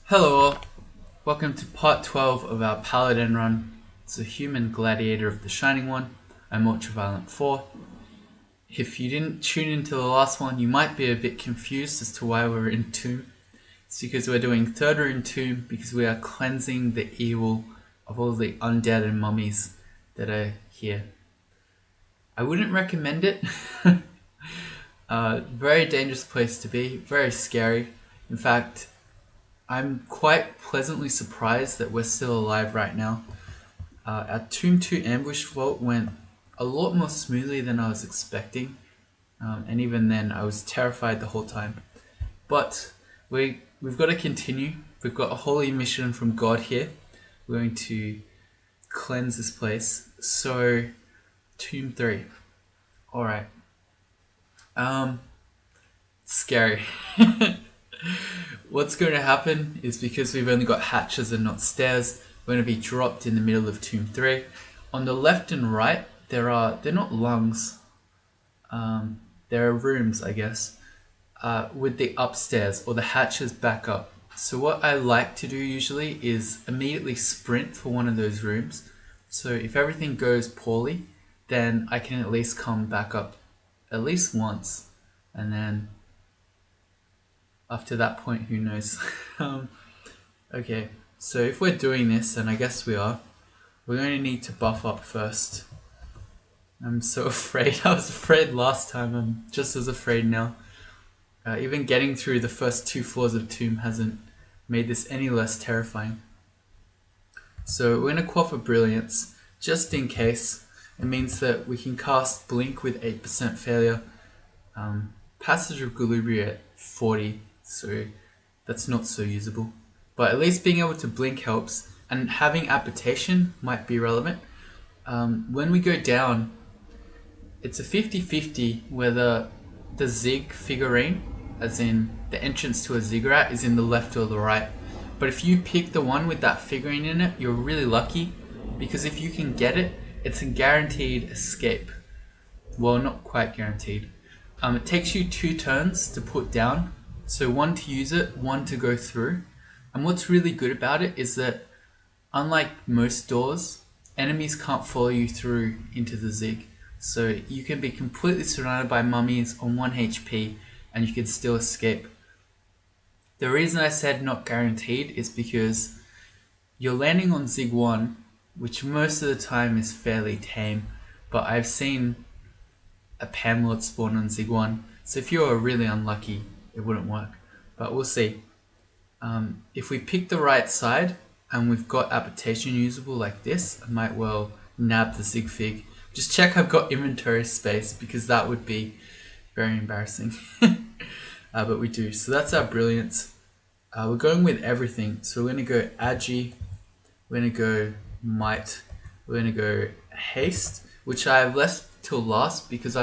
Hello all, welcome to part 12 of our paladin run. It's a Human Gladiator of the Shining One. I'm Ultraviolent 4. If you didn't tune into the last one, you might be a bit confused as to why we're in Tomb. It's because we're doing third rune Tomb because we are cleansing the evil of all the undead and mummies that are here. I wouldn't recommend it. Very dangerous place to be, very scary. In fact, I'm quite pleasantly surprised that we're still alive right now. Our Tomb 2 ambush vault went a lot more smoothly than I was expecting, and even then I was terrified the whole time. But we've got to continue. We've got a holy mission from God here. We're going to cleanse this place. So, Tomb 3. Alright. Scary. What's going to happen is because we've only got hatches and not stairs, we're going to be dropped in the middle of Tomb 3. On the left and right, they're not lungs, there are rooms, I guess, with the upstairs or the hatches back up. So what I like to do usually is immediately sprint for one of those rooms. So if everything goes poorly, then I can at least come back up at least once, and then after that point, who knows? Okay, so if we're doing this, and I guess we are, we're going to need to buff up first. I'm so afraid. I was afraid last time. I'm just as afraid now. Even getting through the first 2 floors of Tomb hasn't made this any less terrifying. So we're going to quaff a Brilliance, just in case. It means that we can cast Blink with 8% failure. Passage of Galubri at 40, so that's not so usable. But at least being able to blink helps, and having Apportation might be relevant. When we go down, it's a 50-50 whether the Zig figurine, as in the entrance to a ziggurat, is in the left or the right. But if you pick the one with that figurine in it, you're really lucky, because if you can get it, it's a guaranteed escape. Well, not quite guaranteed. It takes you 2 turns to put down, so 1 to use it, 1 to go through. And what's really good about it is that, unlike most doors, enemies can't follow you through into the Zig. So you can be completely surrounded by mummies on 1 HP and you can still escape. The reason I said not guaranteed is because you're landing on Zig 1, which most of the time is fairly tame, but I've seen a Pamlord spawn on Zig 1, so if you're really unlucky, it wouldn't work. But we'll see. If we pick the right side and we've got Apportation usable like this, I might well nab the Zig Fig. Just check I've got inventory space, because that would be very embarrassing. But we do. So that's our Brilliance. We're going with everything. So we're going to go Agi, we're going to go Might, we're going to go Haste, which I have left till last because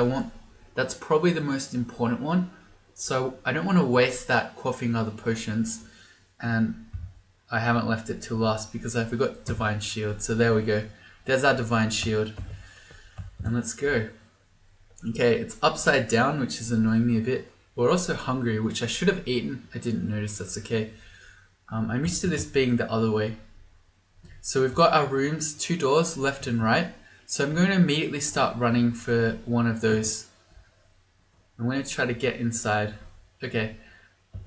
that's probably the most important one. So I don't want to waste that quaffing other potions, and I haven't left it till last because I forgot Divine Shield. So there we go. There's our Divine Shield. And let's go. Okay, it's upside down, which is annoying me a bit. We're also hungry, which I should have eaten. I didn't notice, that's okay. I'm used to this being the other way. So we've got our rooms, 2 doors, left and right. So I'm going to immediately start running for one of those. I'm going to try to get inside. Okay.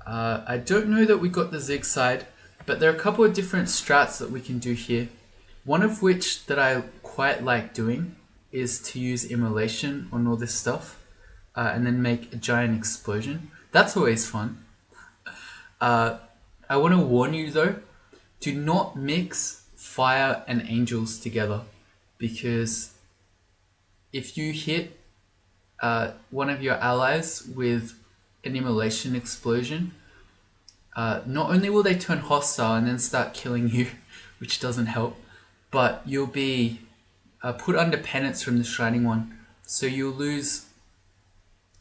I don't know that we got the Zig side, but there are a couple of different strats that we can do here. One of which that I quite like doing is to use Immolation on all this stuff, and then make a giant explosion. That's always fun. I want to warn you though, do not mix fire and angels together, because if you hit one of your allies with an Immolation explosion, not only will they turn hostile and then start killing you, which doesn't help, but you'll be put under penance from the Shining One. So you'll lose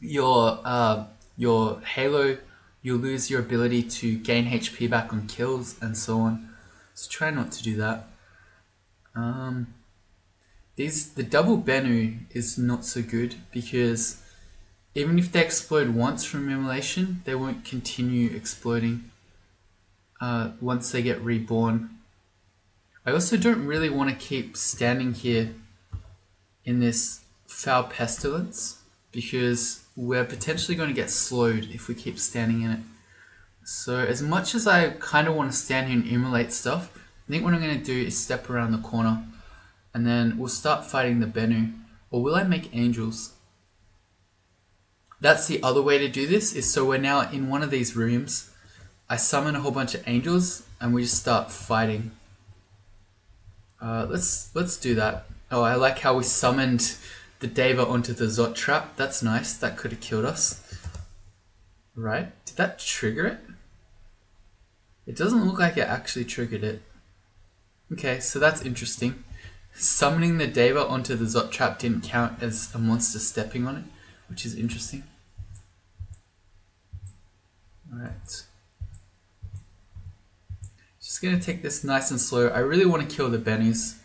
your halo, you'll lose your ability to gain HP back on kills, and so on. So try not to do that. The double Bennu is not so good, because even if they explode once from Immolation, they won't continue exploding. once they get reborn. I also don't really want to keep standing here in this foul pestilence because we're potentially going to get slowed if we keep standing in it. So as much as I kind of want to stand here and immolate stuff, I think what I'm going to do is step around the corner and then we'll start fighting the Bennu. Or will I make angels? That's the other way to do this, is so we're now in one of these rooms. I summon a whole bunch of angels and we just start fighting. Let's do that. Oh, I like how we summoned the Deva onto the Zot trap. That's nice. That could have killed us. Right? Did that trigger it? It doesn't look like it actually triggered it. Okay, so that's interesting. Summoning the Deva onto the Zot trap didn't count as a monster stepping on it, which is interesting. Alright. Just gonna take this nice and slow. I really want to kill the Bennus.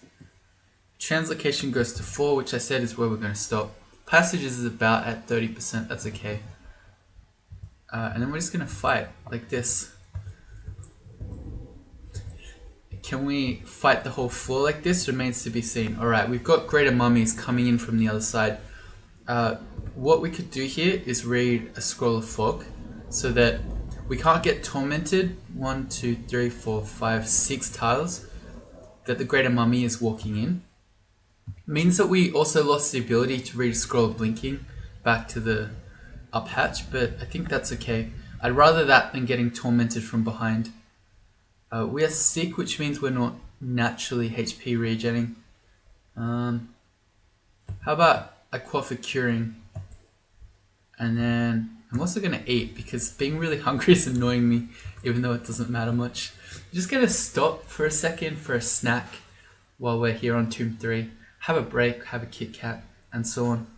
Translocation goes to 4, which I said is where we're going to stop. Passages is about at 30%, that's okay. And then we're just going to fight like this. Can we fight the whole floor like this? Remains to be seen. Alright, we've got greater mummies coming in from the other side. What we could do here is read a scroll of fog so that we can't get tormented 1, 2, 3, 4, 5, 6 tiles that the greater mummy is walking in. Means that we also lost the ability to read a scroll of blinking back to the up hatch, but I think that's okay. I'd rather that than getting tormented from behind. We are sick, which means we're not naturally HP regenerating. How about I quaff a curing? And then I'm also going to eat because being really hungry is annoying me, even though it doesn't matter much. I'm just going to stop for a second for a snack while we're here on Tomb 3. Have a break, have a Kit Kat, and so on.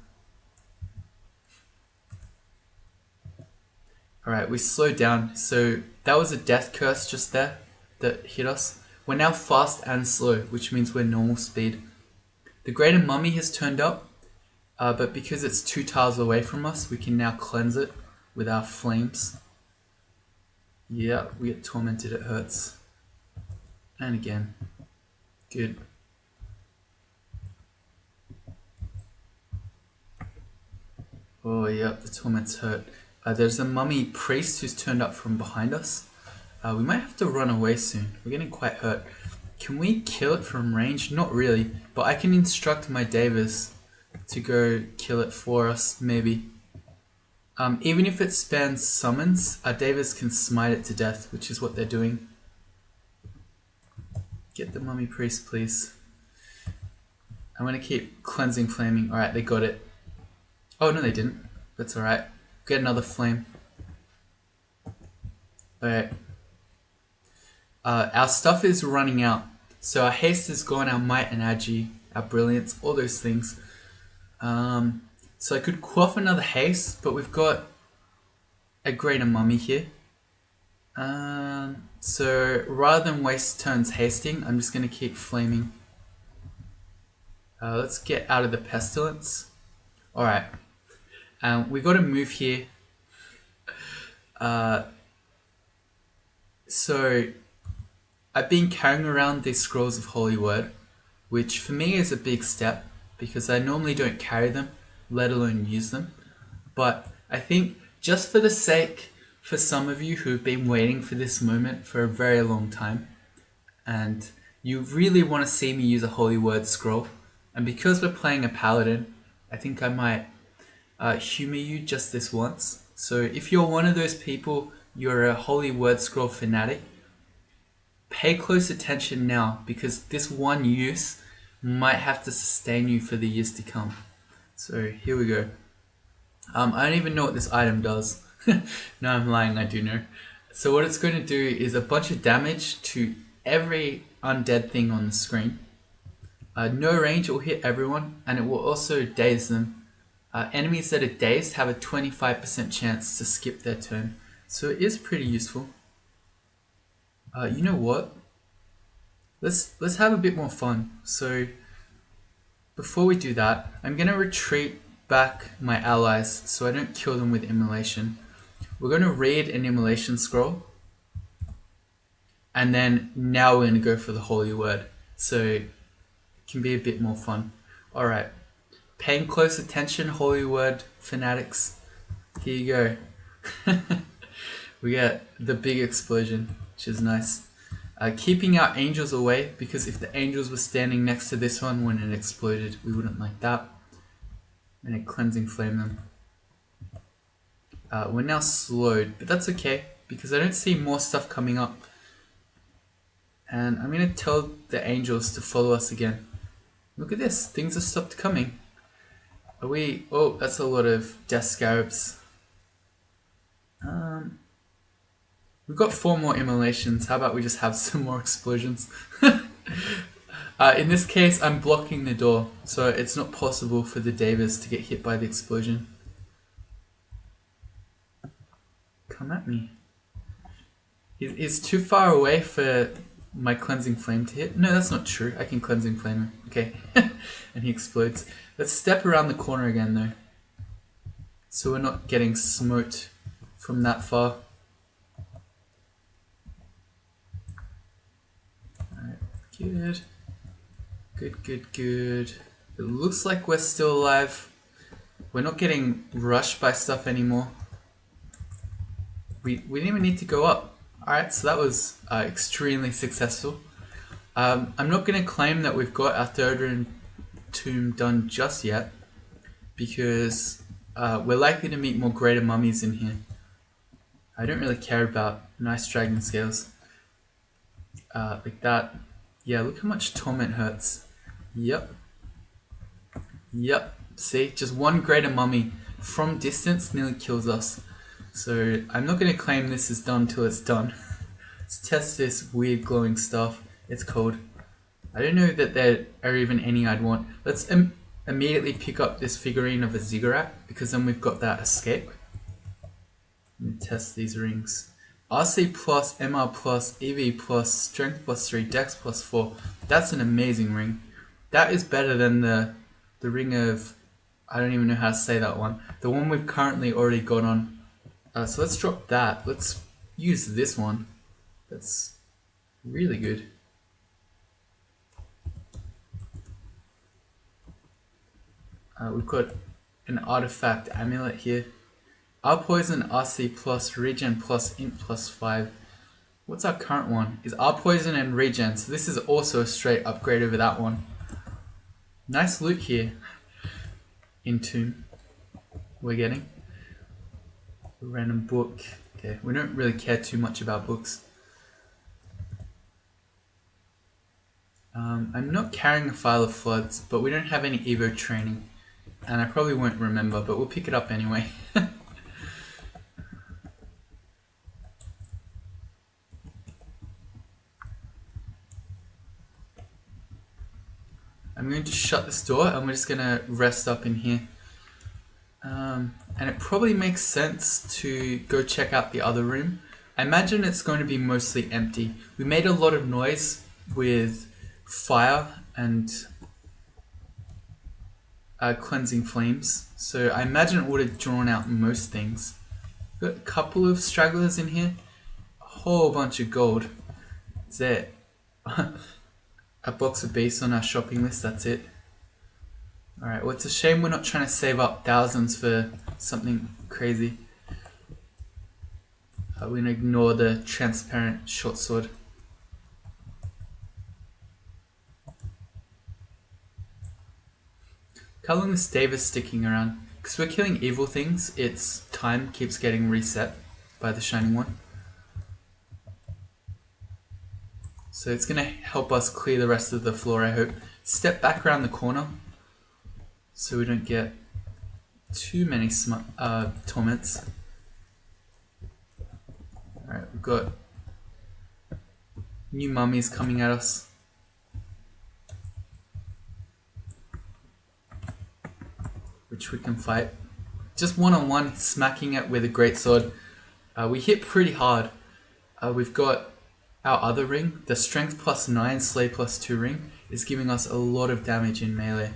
Alright, we slowed down. So that was a death curse just there that hit us. We're now fast and slow, which means we're normal speed. The greater mummy has turned up, but because it's 2 tiles away from us, we can now cleanse it with our flames. Yeah, we get tormented, it hurts. And again. Good. Oh yeah, the torment's hurt. There's a mummy priest who's turned up from behind us. We might have to run away soon. We're getting quite hurt. Can we kill it from range? Not really, but I can instruct my Devas to go kill it for us, maybe. Even if it spans summons, our Devas can smite it to death, which is what they're doing. Get the mummy priest, please. I'm gonna keep cleansing flaming. Alright, they got it. Oh, no they didn't. That's alright. Get another flame. Alright. Our stuff is running out. So our haste is gone, our might and agi, our brilliance, all those things. So I could quaff another haste, but we've got a greater mummy here. So rather than waste turns hasting, I'm just going to keep flaming. Let's get out of the pestilence. Alright. We got to move here. So I've been carrying around these scrolls of holy word, which for me is a big step because I normally don't carry them, let alone use them. But I think just for the sake for some of you who've been waiting for this moment for a very long time, and you really want to see me use a holy word scroll, and because we're playing a paladin, I think I might humor you just this once. So if you're one of those people, you're a holy word scroll fanatic, pay close attention now because this one use might have to sustain you for the years to come. So here we go. I don't even know what this item does. No, I'm lying, I do know. So what it's going to do is a bunch of damage to every undead thing on the screen. No range, it will hit everyone, and it will also daze them. Enemies that are dazed have a 25% chance to skip their turn. So it is pretty useful. You know what? Let's have a bit more fun. So before we do that, I'm going to retreat back my allies so I don't kill them with immolation. We're going to read an immolation scroll. And then now we're going to go for the holy word. So it can be a bit more fun. Alright, paying close attention, holy word fanatics. Here you go. We get the big explosion, which is nice. Keeping our angels away, because if the angels were standing next to this one when it exploded, we wouldn't like that. And it cleansing flame them. We're now slowed, but that's okay, because I don't see more stuff coming up. And I'm going to tell the angels to follow us again. Look at this, things have stopped coming. Are we... Oh, that's a lot of death scarabs. We've got 4 more immolations. How about we just have some more explosions? In this case, I'm blocking the door, so it's not possible for the Davis to get hit by the explosion. Come at me. He's too far away for my cleansing flame to hit. No, that's not true. I can cleansing flame him. Okay. And he explodes. Let's step around the corner again, though. So we're not getting smoked from that far. Alright, good. Good. It looks like we're still alive. We're not getting rushed by stuff anymore. We didn't even need to go up. Alright, so that was extremely successful. I'm not going to claim that we've got our 3rd rune tomb done just yet, because we're likely to meet more greater mummies in here. I don't really care about nice dragon scales. Like that. Yeah, look how much torment hurts. Yep. See, just one greater mummy from distance nearly kills us. So I'm not going to claim this is done till it's done. Let's test this weird glowing stuff. It's cold. I don't know that there are even any I'd want. Let's immediately pick up this figurine of a ziggurat, because then we've got that escape. Let me test these rings. RC plus, MR plus, EV plus, strength plus 3, dex plus 4. That's an amazing ring. That is better than the ring of... I don't even know how to say that one. The one we've currently already got on. So let's drop that. Let's use this one. That's really good. We've got an artifact amulet here. Our poison, RC plus, regen plus, int plus 5. What's our current one? Is our poison and regen. So this is also a straight upgrade over that one. Nice loot here. In tomb. We're getting. A random book. Okay, we don't really care too much about books. I'm not carrying a file of floods, but we don't have any Evo training. And I probably won't remember, but we'll pick it up anyway. I'm going to shut this door and we're just going to rest up in here. And it probably makes sense to go check out the other room. I imagine it's going to be mostly empty. We made a lot of noise with fire and cleansing flames, so I imagine it would have drawn out most things. Got a couple of stragglers in here, a whole bunch of gold. That's it. A box of beasts on our shopping list, that's it. Alright, well, it's a shame we're not trying to save up thousands for something crazy. We're going to ignore the transparent short sword. How long is Davis sticking around? Because we're killing evil things, its time keeps getting reset by the shining one. So it's going to help us clear the rest of the floor, I hope. Step back around the corner so we don't get too many torments. Alright, we've got new mummies coming at us. Which we can fight. Just one-on-one, smacking it with a greatsword. We hit pretty hard. We've got our other ring, the strength plus 9, slay plus 2 ring, is giving us a lot of damage in melee.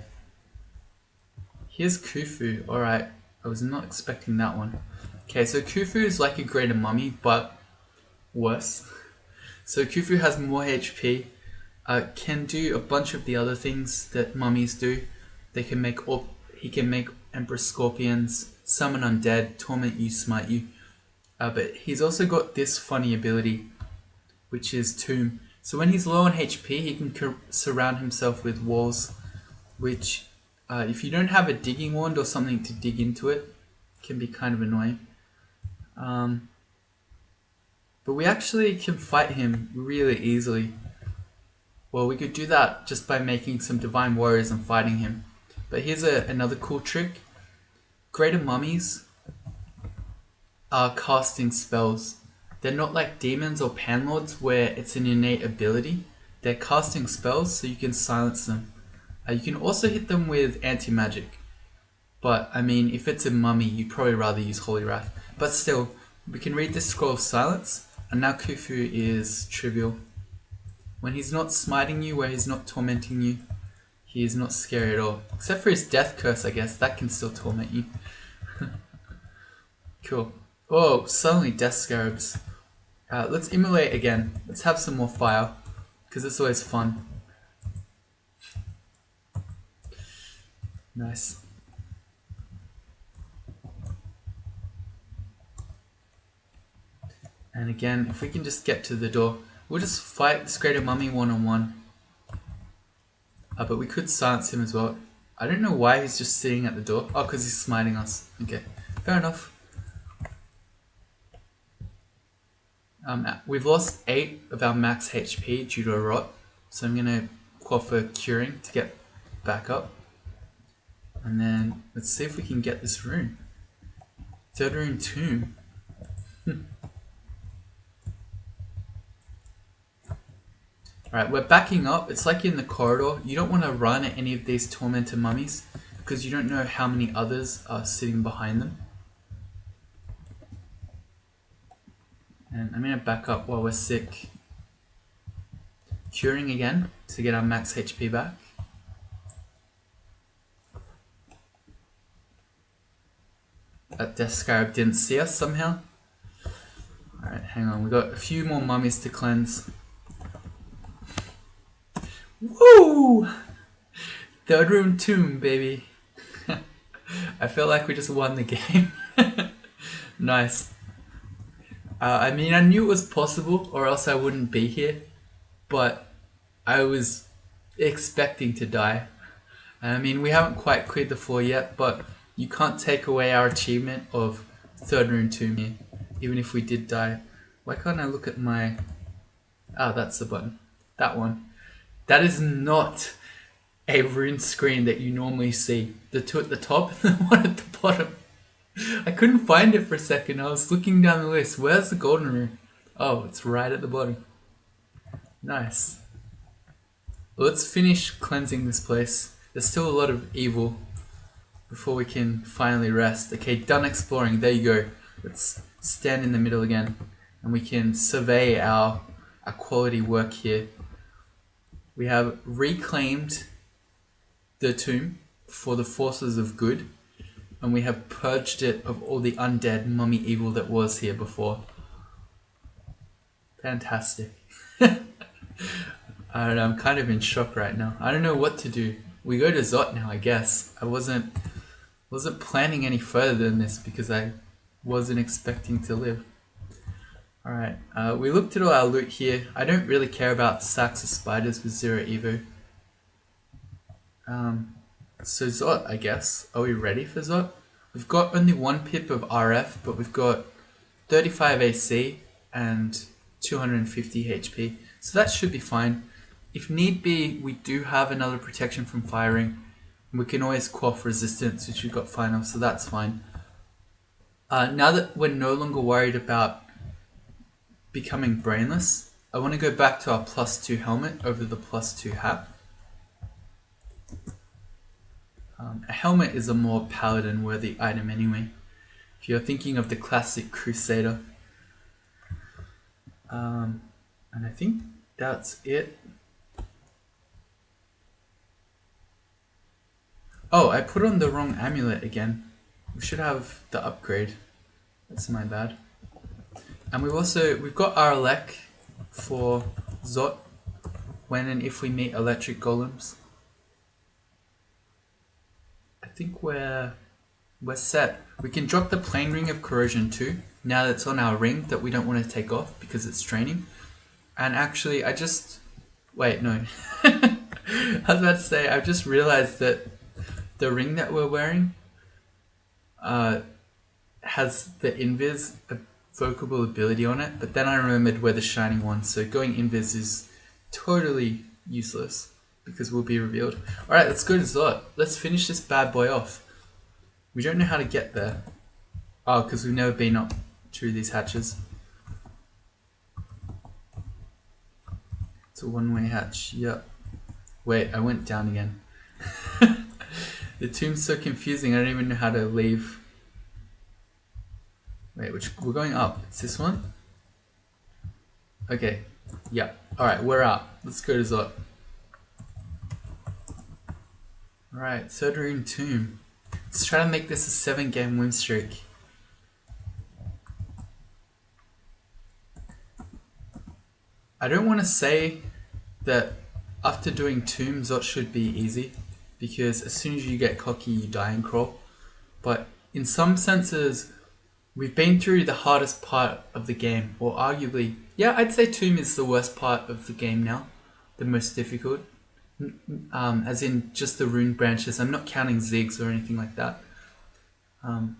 Here's Khufu. Alright, I was not expecting that one. Okay, so Khufu is like a greater mummy, but worse. So Khufu has more HP, can do a bunch of the other things that mummies do. He can make Emperor Scorpions, summon undead, torment you, smite you. But he's also got this funny ability, which is Tomb. So when he's low on HP, he can surround himself with walls, which, if you don't have a digging wand or something to dig into it, can be kind of annoying. But we actually can fight him really easily. Well, we could do that just by making some Divine Warriors and fighting him. But here's another cool trick. Greater Mummies are casting spells. They're not like demons or panlords where it's an innate ability. They're casting spells so you can silence them. You can also hit them with anti-magic. But, I mean, if it's a mummy, you'd probably rather use Holy Wrath. But still, we can read this Scroll of Silence, and now Khufu is trivial. When he's not smiting you, where he's not tormenting you, he is not scary at all. Except for his Death Curse, I guess. That can still torment you. Cool. Oh, suddenly Death Scarabs. Let's immolate again. Let's have some more fire, because it's always fun. Nice. And again, if we can just get to the door, we'll just fight this Greater Mummy one-on-one. But we could silence him as well. I don't know why he's just sitting at the door. Oh, because he's smiting us. Okay, fair enough. We've lost 8 of our max HP due to a rot. So I'm going to call for curing to get back up. And then let's see if we can get this rune. Third rune Tomb. Alright, we're backing up. It's like in the corridor. You don't want to run at any of these tormented mummies because you don't know how many others are sitting behind them. And I'm going to back up while we're sick. Curing again to get our max HP back. That Death Scarab didn't see us somehow. Alright, hang on. We've got a few more mummies to cleanse. Woo! Third room Tomb, baby. I feel like we just won the game. Nice. I mean, I knew it was possible or else I wouldn't be here. But I was expecting to die. I mean, we haven't quite cleared the floor yet, but you can't take away our achievement of third rune Tomb here. Even if we did die. Why can't I look at my... Ah, that's the button. That one. That is not a rune screen that you normally see. The two at the top and the one at the bottom. I couldn't find it for a second. I was looking down the list. Where's the golden rune? Oh, it's right at the bottom. Nice. Let's finish cleansing this place. There's still a lot of evil before we can finally rest. Okay, done exploring. There you go. Let's stand in the middle again and we can survey our quality work here. We have reclaimed the tomb for the forces of good, and we have purged it of all the undead mummy evil that was here before. Fantastic. I don't know, I'm kind of in shock right now. I don't know what to do. We go to Zot now, I guess. I wasn't planning any further than this because I wasn't expecting to live. Alright, we looked at all our loot here. I don't really care about sacks of spiders with 0 evo. So Zot, I guess. Are we ready for Zot? We've got only 1 pip of RF, but we've got 35 AC and 250 HP. So that should be fine. If need be, we do have another protection from firing. We can always quaff resistance, which we've got fine of, so that's fine. Now that we're no longer worried about becoming brainless, I want to go back to our +2 helmet over the +2 hat. A helmet is a more paladin worthy item anyway, if you're thinking of the classic crusader. And I think that's it. Oh, I put on the wrong amulet again. We should have the upgrade. That's my bad. And we've got Aralek for Zot when and if we meet electric golems. I think we're set. We can drop the plain ring of corrosion too, now that it's on our ring that we don't want to take off because it's draining. And actually, wait, no. I was about to say, I've just realized that the ring that we're wearing has the invis evocable ability on it, but then I remembered we're the shining one, so going invis is totally useless because we'll be revealed. Alright, let's go to Zot. Let's finish this bad boy off. We don't know how to get there. Oh, because we've never been up through these hatches. It's a one-way hatch, yep. Wait, I went down again. The tomb's so confusing, I don't even know how to leave. Wait, we're going up. It's this one? Okay, yeah. Alright, we're out. Let's go to Zot. Alright, third rune tomb. Let's try to make this a 7-game win streak. I don't want to say that after doing tomb, Zot should be easy, because as soon as you get cocky, you die and crawl. But in some senses, we've been through the hardest part of the game, or arguably, yeah, I'd say tomb is the worst part of the game now, the most difficult. As in just the rune branches. I'm not counting zigs or anything like that. But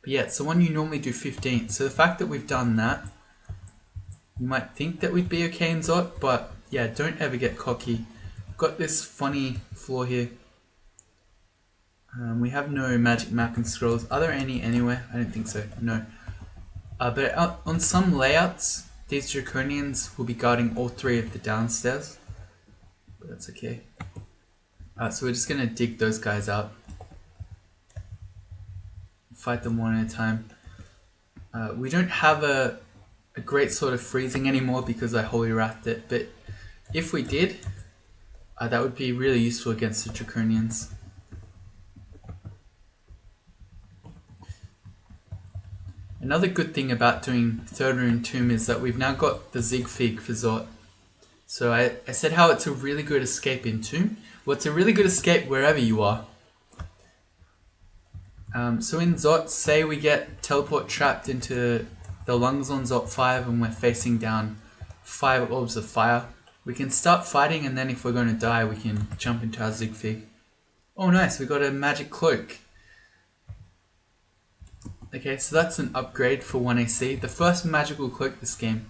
yeah, it's the one you normally do 15. So the fact that we've done that, you might think that we'd be okay in Zot, but yeah, don't ever get cocky. We've got this funny floor here. We have no magic mapping scrolls. Are there any anywhere? I don't think so. No. But on some layouts, these draconians will be guarding all 3 of the downstairs. But that's okay. So we're just gonna dig those guys out. Fight them one at a time. We don't have a great sort of freezing anymore because I holy wrathed it, but if we did, that would be really useful against the draconians. Another good thing about doing third rune tomb is that we've now got the Zigfig for Zot. So I said how it's a really good escape in tomb. Well, it's a really good escape wherever you are. So in Zot, say we get teleport trapped into the lungs on Zot 5 and we're facing down 5 orbs of fire. We can start fighting, and then if we're going to die, we can jump into our Zigfig. Oh nice, we got a magic cloak. Okay, so that's an upgrade for 1AC. The first magical cloak this game.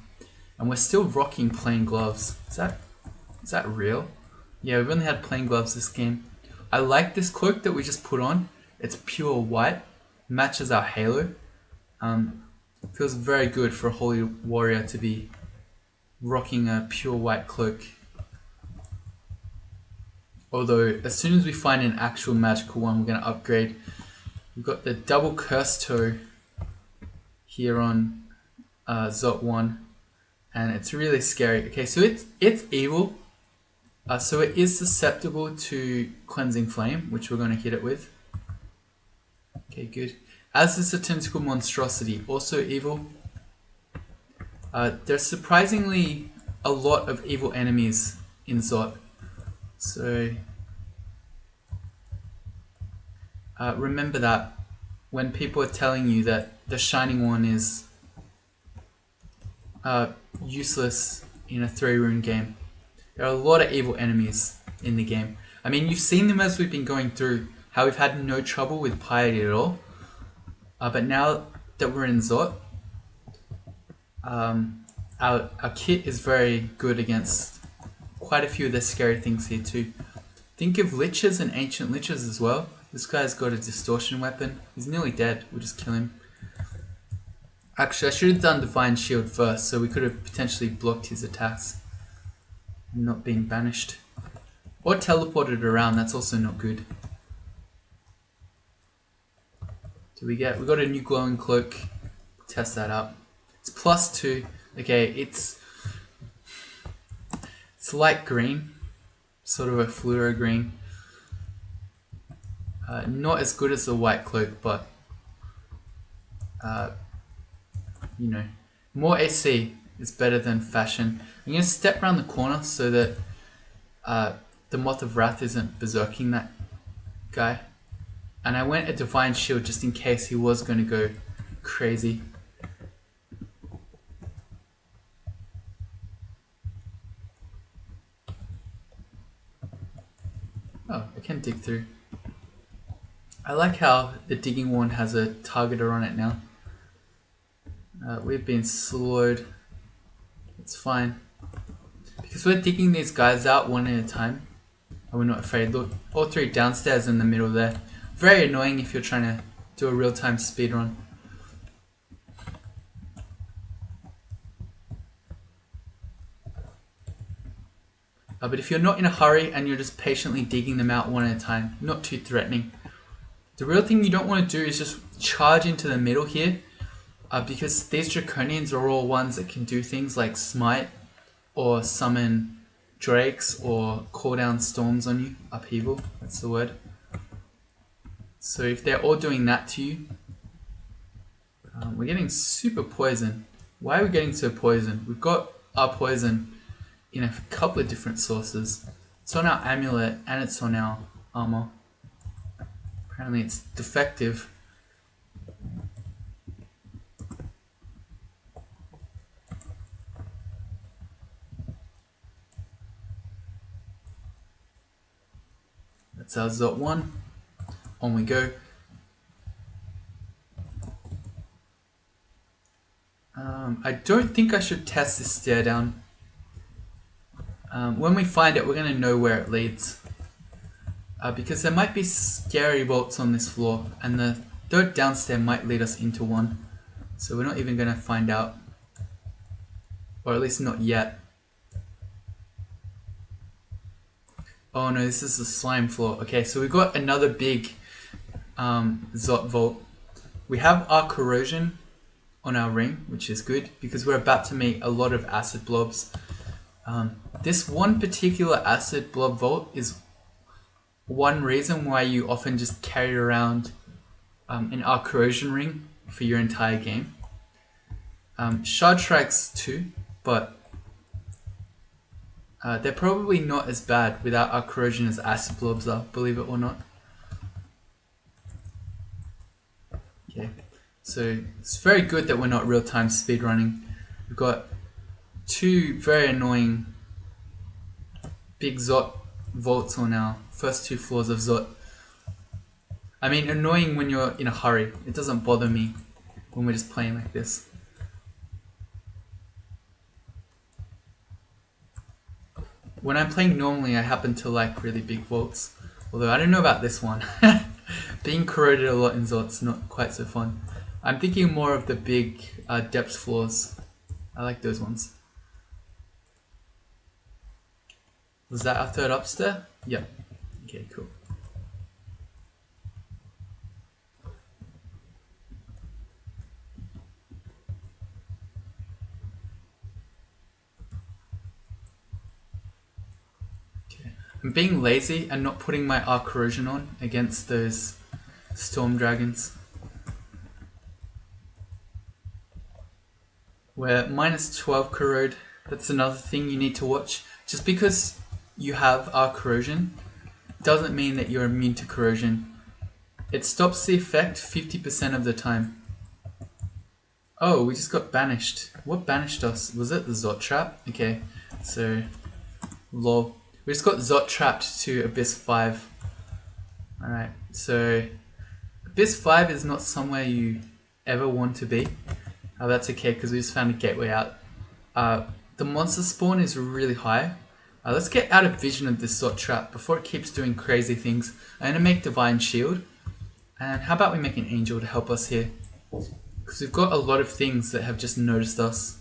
And we're still rocking plain gloves. Is that real? Yeah, we've only had plain gloves this game. I like this cloak that we just put on. It's pure white. Matches our halo. Feels very good for a holy warrior to be rocking a pure white cloak. Although, as soon as we find an actual magical one, we're going to upgrade. We've got the double curse toe here on Zot 1. And it's really scary. Okay, so it's evil. So it is susceptible to cleansing flame, which we're going to hit it with. Okay, good. As is a tentacle monstrosity, also evil. There's surprisingly a lot of evil enemies in Zot. So remember that when people are telling you that the Shining One is useless in a 3-rune game. There are a lot of evil enemies in the game. I mean, you've seen them as we've been going through, how we've had no trouble with piety at all. But now that we're in Zot, our kit is very good against quite a few of the scary things here too. Think of liches and ancient liches as well. This guy's got a distortion weapon. He's nearly dead. We'll just kill him. Actually, I should have done Divine Shield first, so we could have potentially blocked his attacks and not being banished. Or teleported around, that's also not good. We got a new glowing cloak. Test that out. It's +2. Okay, it's light green, sort of a fluoro green. Not as good as the white cloak, but you know, more AC is better than fashion. I'm going to step around the corner so that the Moth of Wrath isn't berserking that guy. And I went a Divine Shield just in case he was going to go crazy. Oh, I can dig through. I like how the digging one has a targeter on it now. We've been slowed. It's fine. Because we're digging these guys out one at a time. And we're not afraid. Look, all three downstairs in the middle there. Very annoying if you're trying to do a real-time speedrun. But if you're not in a hurry and you're just patiently digging them out one at a time, not too threatening. The real thing you don't want to do is just charge into the middle here, because these Draconians are all ones that can do things like smite or summon drakes or call down storms on you. Upheaval, that's the word. So if they're all doing that to you, we're getting super poison. Why are we getting so poison? We've got our poison in a couple of different sources. It's on our amulet and it's on our armor. Apparently it's defective. That's our Zot 1. On we go. I don't think I should test this stare down. When we find it, we're going to know where it leads. Because there might be scary vaults on this floor, and the third downstairs might lead us into one. So we're not even going to find out. Or at least not yet. Oh no, this is the slime floor. Okay, so we've got another big Zot vault. We have our corrosion on our ring, which is good, because we're about to meet a lot of acid blobs. This one particular acid blob vault is one reason why you often just carry around an arc corrosion ring for your entire game. Shard strikes too, but they're probably not as bad without arc corrosion as acid blobs are, believe it or not. Okay, so it's very good that we're not real-time speedrunning. We've got two very annoying big Zot vaults on our first two floors of Zot. I mean, annoying when you're in a hurry. It doesn't bother me when we're just playing like this. When I'm playing normally, I happen to like really big vaults. Although I don't know about this one. Being corroded a lot in Zot's not quite so fun. I'm thinking more of the big depth floors. I like those ones. Was that our third upstairs? Yep. Okay, cool. Okay. I'm being lazy and not putting my arc corrosion on against those storm dragons. We're minus 12 corrode. That's another thing you need to watch. Just because you have arc corrosion doesn't mean that you're immune to corrosion. It stops the effect 50% of the time. Oh, we just got banished. What banished us? Was it the Zot trap? Okay, so lol. We just got Zot trapped to Abyss 5. Alright, so Abyss 5 is not somewhere you ever want to be. That's okay because we just found a gateway out. The monster spawn is really high. Let's get out of vision of this Zot trap before it keeps doing crazy things. I'm going to make Divine Shield. And how about we make an Angel to help us here? Because we've got a lot of things that have just noticed us.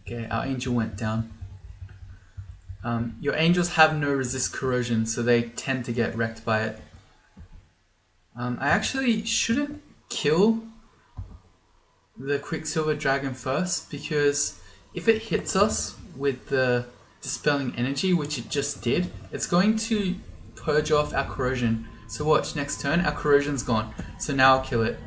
Okay, our Angel went down. Your Angels have no resist corrosion, so they tend to get wrecked by it. I actually shouldn't kill the Quicksilver Dragon first, because if it hits us with the Dispelling Energy, which it just did, it's going to purge off our corrosion. So watch, next turn our corrosion's gone, so now I'll kill it.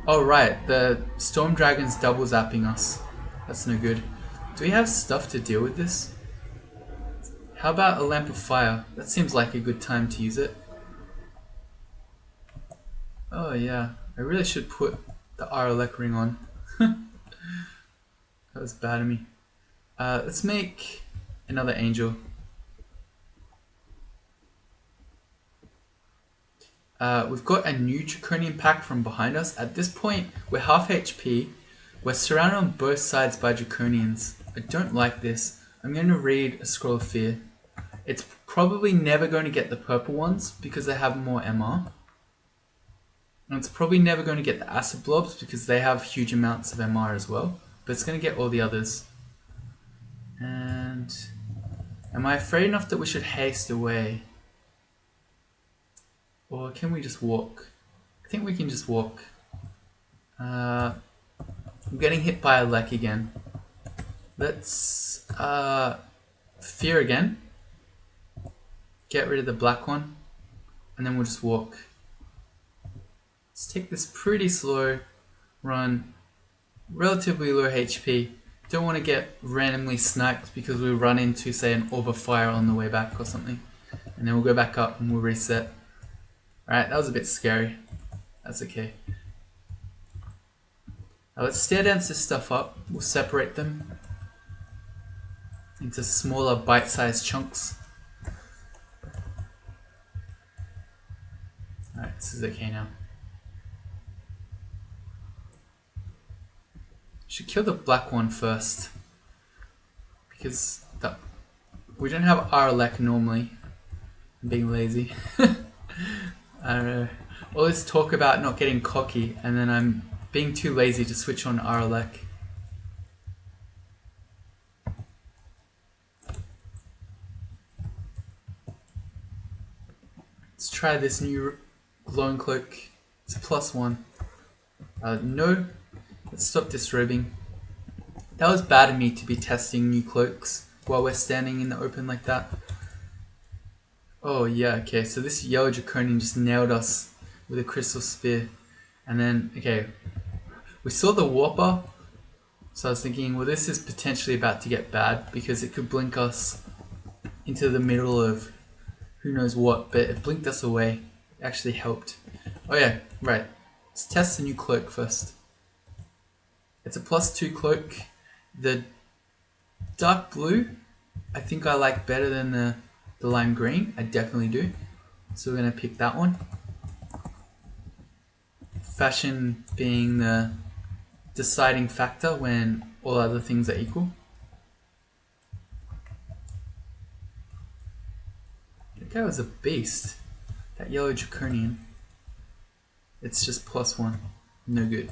Oh right, the storm dragon's double zapping us. That's no good. Do we have stuff to deal with this? How about a lamp of fire? That seems like a good time to use it. Oh yeah, I really should put the Aralek ring on. That was bad of me. Let's make another angel. We've got a new Draconian pack from behind us. At this point, we're half HP. We're surrounded on both sides by Draconians. I don't like this. I'm going to read a Scroll of Fear. It's probably never going to get the purple ones because they have more MR. And it's probably never going to get the acid blobs because they have huge amounts of MR as well. But it's going to get all the others. And am I afraid enough that we should haste away? Or can we just walk? I think we can just walk. I'm getting hit by a lek again. Let's fear again. Get rid of the black one. And then we'll just walk. Let's take this pretty slow run. Relatively low HP. Don't want to get randomly sniped because we run into, say, an orb of fire on the way back or something. And then we'll go back up and we'll reset. Alright, that was a bit scary. That's okay. Now let's stare dance this stuff up. We'll separate them into smaller bite-sized chunks. Alright, this is okay now. Should kill the black one first. Because we don't have Aralek normally. I'm being lazy. I don't know. All this talk about not getting cocky, and then I'm being too lazy to switch on Aralek. Let's try this new glowing cloak. It's a +1. No. Let's stop disrobing. That was bad of me to be testing new cloaks while we're standing in the open like that. Oh yeah, okay, so this yellow draconian just nailed us with a crystal spear. And then, okay, we saw the warper, so I was thinking, well, this is potentially about to get bad because it could blink us into the middle of who knows what, but it blinked us away. It actually helped. Oh yeah, right. Let's test the new cloak first. It's a +2 cloak. The dark blue, I think I like better than the lime green. I definitely do. So we're going to pick that one. Fashion being the deciding factor when all other things are equal. That guy was a beast. That yellow draconian. It's just +1. No good.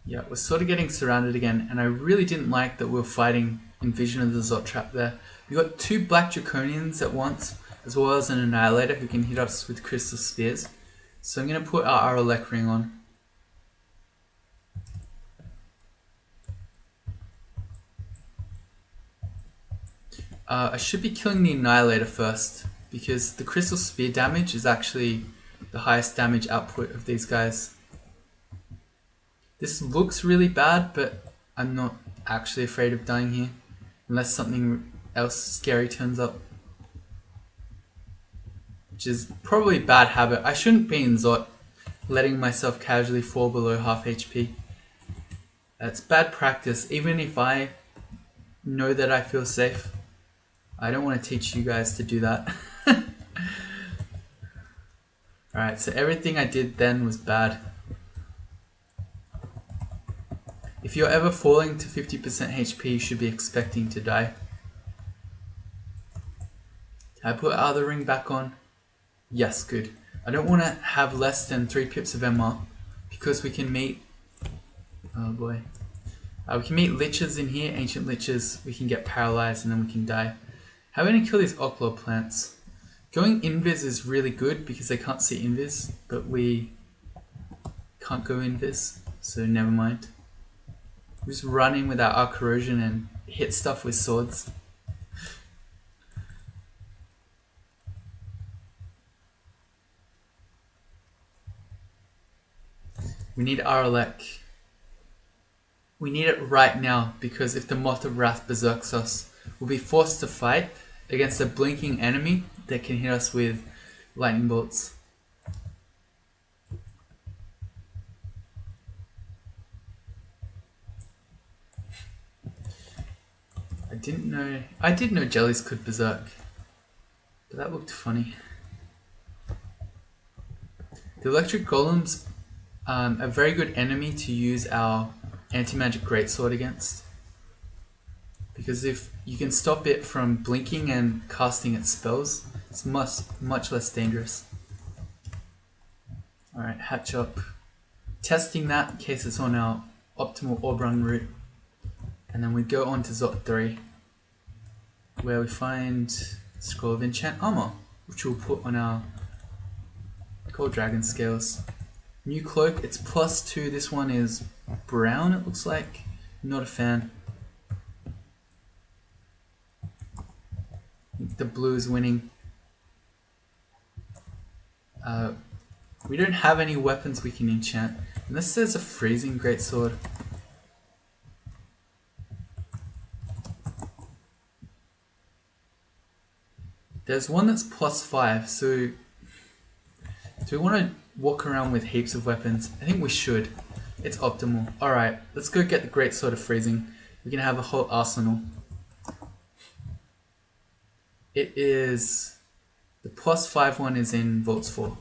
Yeah, we're sort of getting surrounded again, and I really didn't like that we were fighting Invision of the Zot Trap there. We got 2 black draconians at once, as well as an annihilator who can hit us with crystal spears. So I'm going to put our Aralek ring on. I should be killing the annihilator first, because the crystal spear damage is actually the highest damage output of these guys. This looks really bad, but I'm not actually afraid of dying here. Unless something else scary turns up. Which is probably a bad habit. I shouldn't be in Zot, letting myself casually fall below half HP. That's bad practice, even if I know that I feel safe. I don't want to teach you guys to do that. Alright, so everything I did then was bad. If you're ever falling to 50% HP, you should be expecting to die. Can I put our other ring back on? Yes, good. I don't want to have less than 3 pips of MR because we can meet... Oh boy. We can meet liches in here, ancient liches. We can get paralyzed and then we can die. How are we going to kill these Oclor plants? Going invis is really good because they can't see invis, but we can't go invis, so never mind. We just run in with our corrosion and hit stuff with swords. We need Aralek. We need it right now, because if the Moth of Wrath berserks us, we'll be forced to fight against a blinking enemy that can hit us with lightning bolts. I did know jellies could berserk, but that looked funny. The electric golems a very good enemy to use our anti-magic greatsword against, because if you can stop it from blinking and casting its spells, it's much less dangerous. Alright, hatch up. Testing that in case it's on our optimal orb run route. And then we go on to Zot 3, where we find Scroll of Enchant Armor, which we'll put on our Gold Dragon scales. New cloak, it's +2, this one is brown it looks like. Not a fan. The blue is winning. We don't have any weapons we can enchant, unless there's a freezing greatsword. There's one that's +5, so do we want to walk around with heaps of weapons? I think we should. It's optimal. Alright, let's go get the greatsword of freezing. We can have a whole arsenal. It is... the +5 one is in Vaults 4.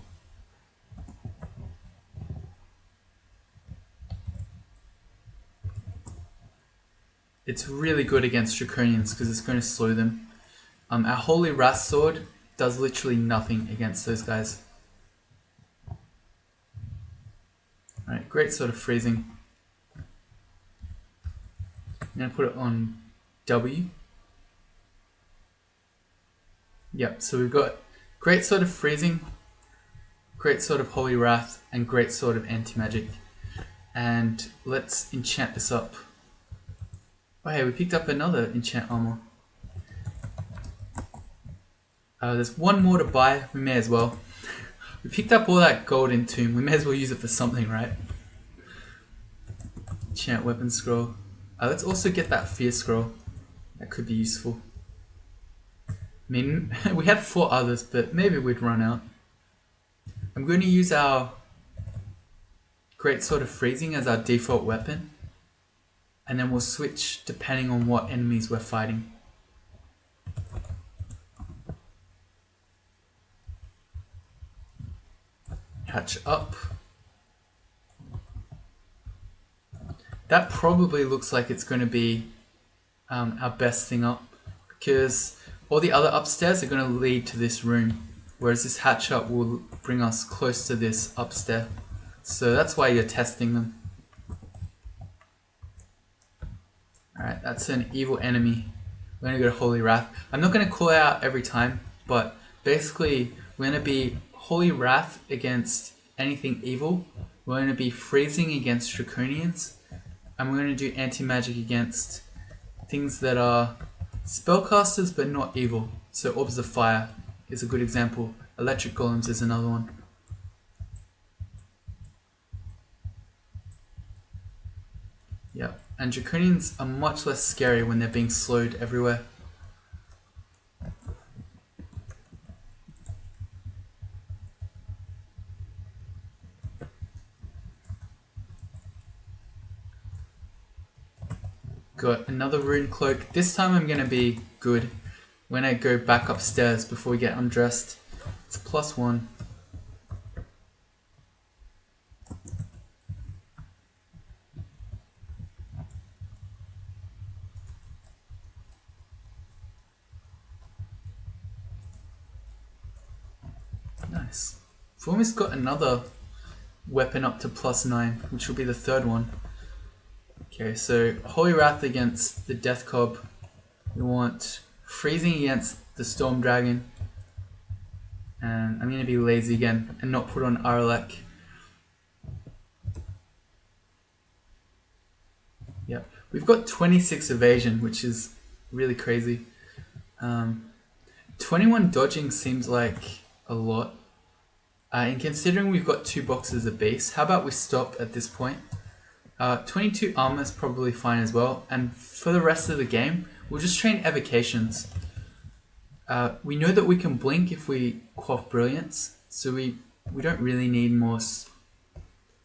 It's really good against Draconians because it's going to slow them. Our Holy Wrath Sword does literally nothing against those guys. Alright, great sort of freezing. I'm going to put it on W. Yep, so we've got great sort of freezing, great sort of Holy Wrath, and great sort of anti-magic. And let's enchant this up. Oh hey, we picked up another enchant armor. There's one more to buy, we may as well. We picked up all that gold in Tomb, we may as well use it for something, right? Enchant weapon scroll. Let's also get that fear scroll. That could be useful. I mean, we had 4 others, but maybe we'd run out. I'm going to use our great sword of freezing as our default weapon, and then we'll switch depending on what enemies we're fighting. Hatch up. That probably looks like it's going to be our best thing up, because all the other upstairs are going to lead to this room, whereas this hatch up will bring us close to this upstairs. So that's why you're testing them. Alright, that's an evil enemy. We're going to go to Holy Wrath. I'm not going to call it out every time, but basically we're going to be Holy Wrath against anything evil. We're going to be freezing against Draconians. And we're going to do anti-magic against things that are spellcasters but not evil. So Orbs of Fire is a good example. Electric Golems is another one. Yep, and Draconians are much less scary when they're being slowed everywhere. Got another rune cloak. This time I'm going to be good when I go back upstairs before we get undressed. It's +1. Nice. We've almost got another weapon up to +9, which will be the 3rd one. Okay, so Holy Wrath against the Death Cob. We want freezing against the Storm Dragon. And I'm going to be lazy again and not put on Aralek. Yep. We've got 26 evasion, which is really crazy. 21 dodging seems like a lot. And considering we've got 2 boxes of base, how about we stop at this point? 22 armor is probably fine as well. And for the rest of the game, we'll just train evocations. We know that we can blink if we quaff brilliance, so we don't really need more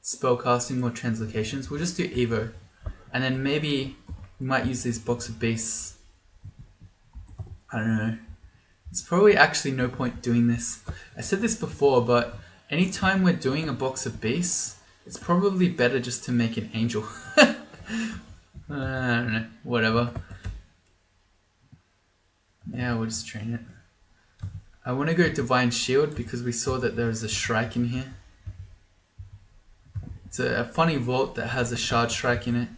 spellcasting or translocations. We'll just do evo, and then maybe we might use this box of beasts. I don't know. It's probably actually no point doing this. I said this before, but anytime we're doing a box of beasts, it's probably better just to make an angel. I don't know, whatever. Yeah, we'll just train it. I want to go Divine Shield because we saw that there is a Shrike in here. It's a funny vault that has a Shard Shrike in it.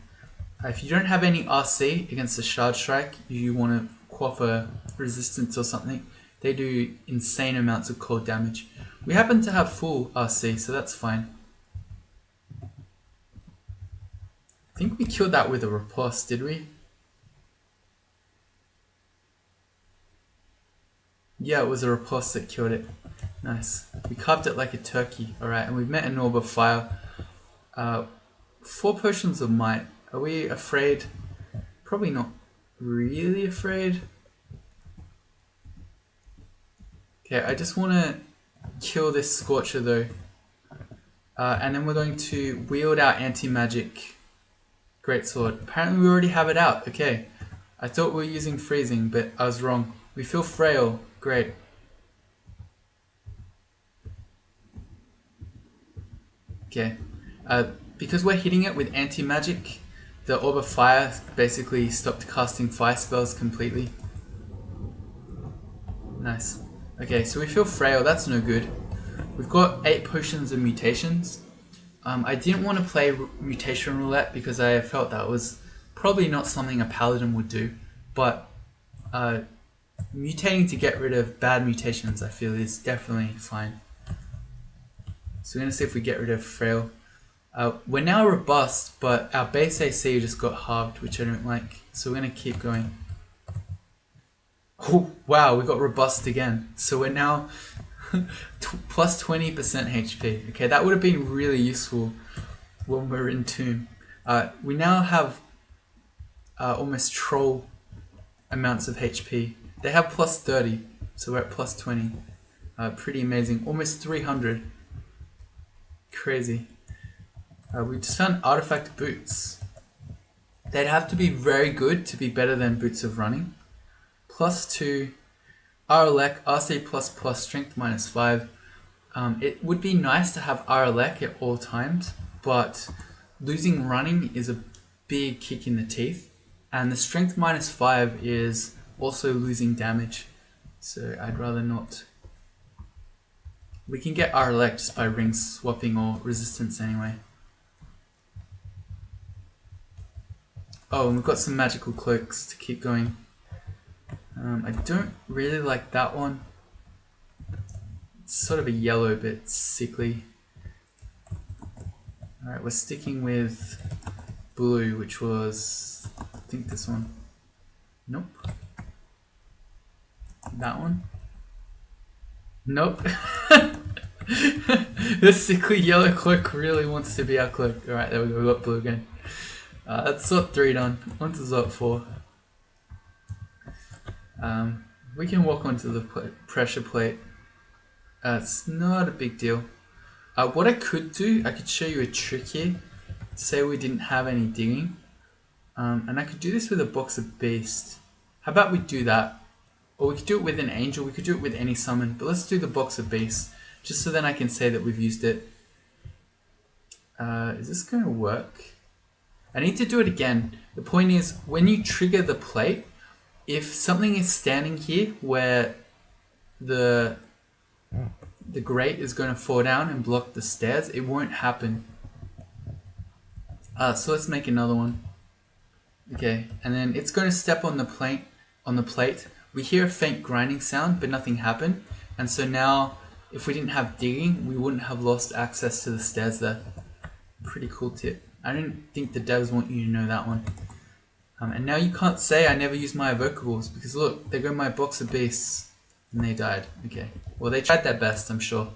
If you don't have any RC against the Shard Shrike, you want to quaff a resistance or something. They do insane amounts of cold damage. We happen to have full RC, so that's fine. I think we killed that with a riposte, did we? Yeah, it was a riposte that killed it. Nice. We carved it like a turkey. Alright, and we've met an orb of fire. 4 potions of might. Are we afraid? Probably not really afraid. Okay, I just want to kill this Scorcher though. And then we're going to wield our anti-magic greatsword. Apparently we already have it out. Okay. I thought we were using freezing, but I was wrong. We feel frail. Great. Okay. Because we're hitting it with anti-magic, the Orb of Fire basically stopped casting fire spells completely. Nice. Okay, so we feel frail. That's no good. We've got 8 potions of mutations. I didn't want to play mutation roulette because I felt that was probably not something a paladin would do. But mutating to get rid of bad mutations, I feel, is definitely fine. So we're going to see if we get rid of frail. We're now robust, but our base AC just got halved, which I don't like. So we're going to keep going. Oh, wow, we got robust again. So we're now plus 20% HP. Okay, that would have been really useful when we're in Tomb. We now have almost troll amounts of HP. They have plus 30, so we're at plus 20. Pretty amazing. Almost 300. Crazy. We just found artifact boots. They'd have to be very good to be better than boots of running. Plus 2, RLEC, RC++, strength -5. It would be nice to have RLEC at all times, but losing running is a big kick in the teeth. And the strength -5 is also losing damage, so I'd rather not. We can get RLEC just by ring swapping or resistance anyway. Oh, and we've got some magical cloaks to keep going. I don't really like that one. It's sort of a yellow bit sickly. Alright, we're sticking with blue, which was, I think this one. Nope. That one. Nope. This sickly yellow cloak really wants to be our cloak. Alright, there we go, we got blue again. That's sort 3 done. On to sort 4. We can walk onto the pressure plate. It's not a big deal. What I could do, I could show you a trick here. Say we didn't have any digging. And I could do this with a box of beast. How about we do that? Or we could do it with an angel, we could do it with any summon. But let's do the box of beast, just so then I can say that we've used it. Is this going to work? I need to do it again. The point is, when you trigger the plate, if something is standing here where the grate is going to fall down and block the stairs, it won't happen. So let's make another one. Okay, and then it's going to step on the plate. We hear a faint grinding sound, but nothing happened. And so now, if we didn't have digging, we wouldn't have lost access to the stairs there. Pretty cool tip. I don't think the devs want you to know that one. And now you can't say I never use my evocables, because look, there go my box of beasts. And they died. Okay. Well, they tried their best, I'm sure.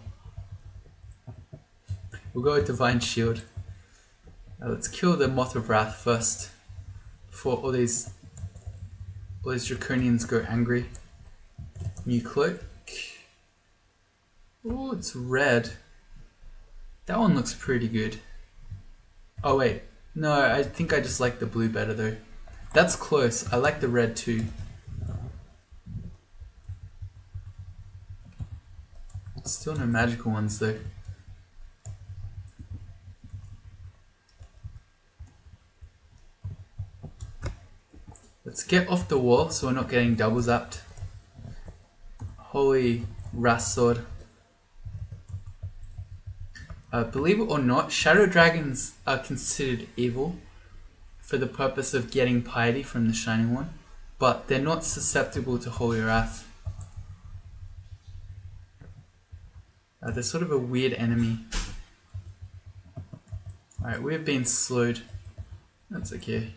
We'll go with Divine Shield. Let's kill the Moth of Wrath first, before all these draconians go angry. New cloak. Oh, it's red. That one looks pretty good. Oh wait, no, I think I just like the blue better though. That's close. I like the red too. Still no magical ones though. Let's get off the wall so we're not getting double zapped. Holy Ras Sword. Believe it or not, shadow dragons are considered evil for the purpose of getting piety from the Shining One, but they're not susceptible to Holy Wrath. They're sort of a weird enemy. Alright, we've been slowed. That's okay.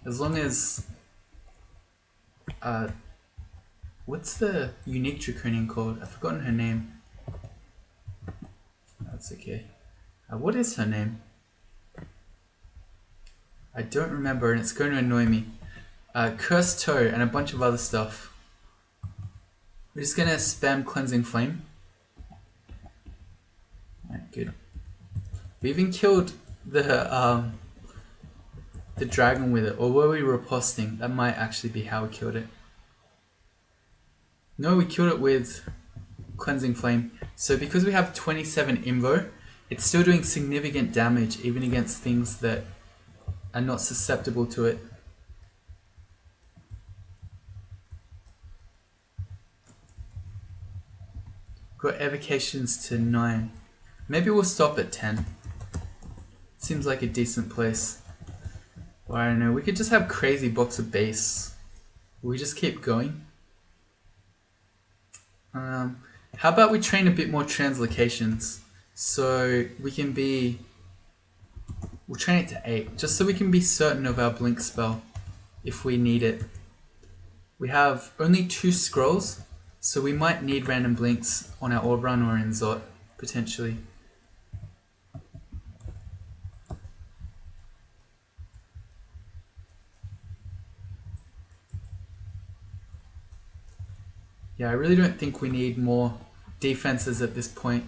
As long as... what's the unique draconian called? I've forgotten her name. That's okay. What is her name? I don't remember and it's going to annoy me. Cursed Toe and a bunch of other stuff. We're just going to spam Cleansing Flame. Alright, good. We even killed the dragon with it, or were we riposting? That might actually be how we killed it. No, we killed it with Cleansing Flame. So because we have 27 invo, it's still doing significant damage even against things that are not susceptible to it. Got evocations to 9. Maybe we'll stop at 10. Seems like a decent place. Well, I don't know, we could just have crazy box of base. We just keep going. How about we train a bit more translocations? So we can be... We'll train it to 8, just so we can be certain of our blink spell if we need it. We have only 2 scrolls, so we might need random blinks on our orb run or in Zot, potentially. Yeah, I really don't think we need more defenses at this point.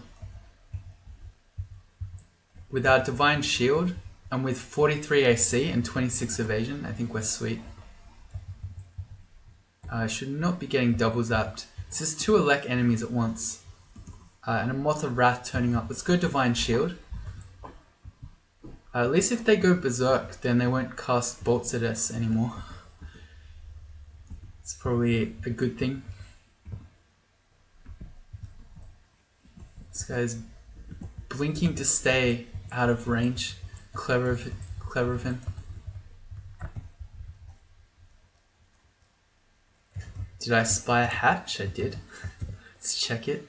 With our Divine Shield, and with 43 AC and 26 evasion, I think we're sweet. I should not be getting double zapped. This is 2 elect enemies at once. And a Moth of Wrath turning up. Let's go Divine Shield. At least if they go Berserk, then they won't cast bolts at us anymore. It's probably a good thing. This guy's blinking to stay out of range. Clever of him. Did I spy a hatch? I did. Let's check it.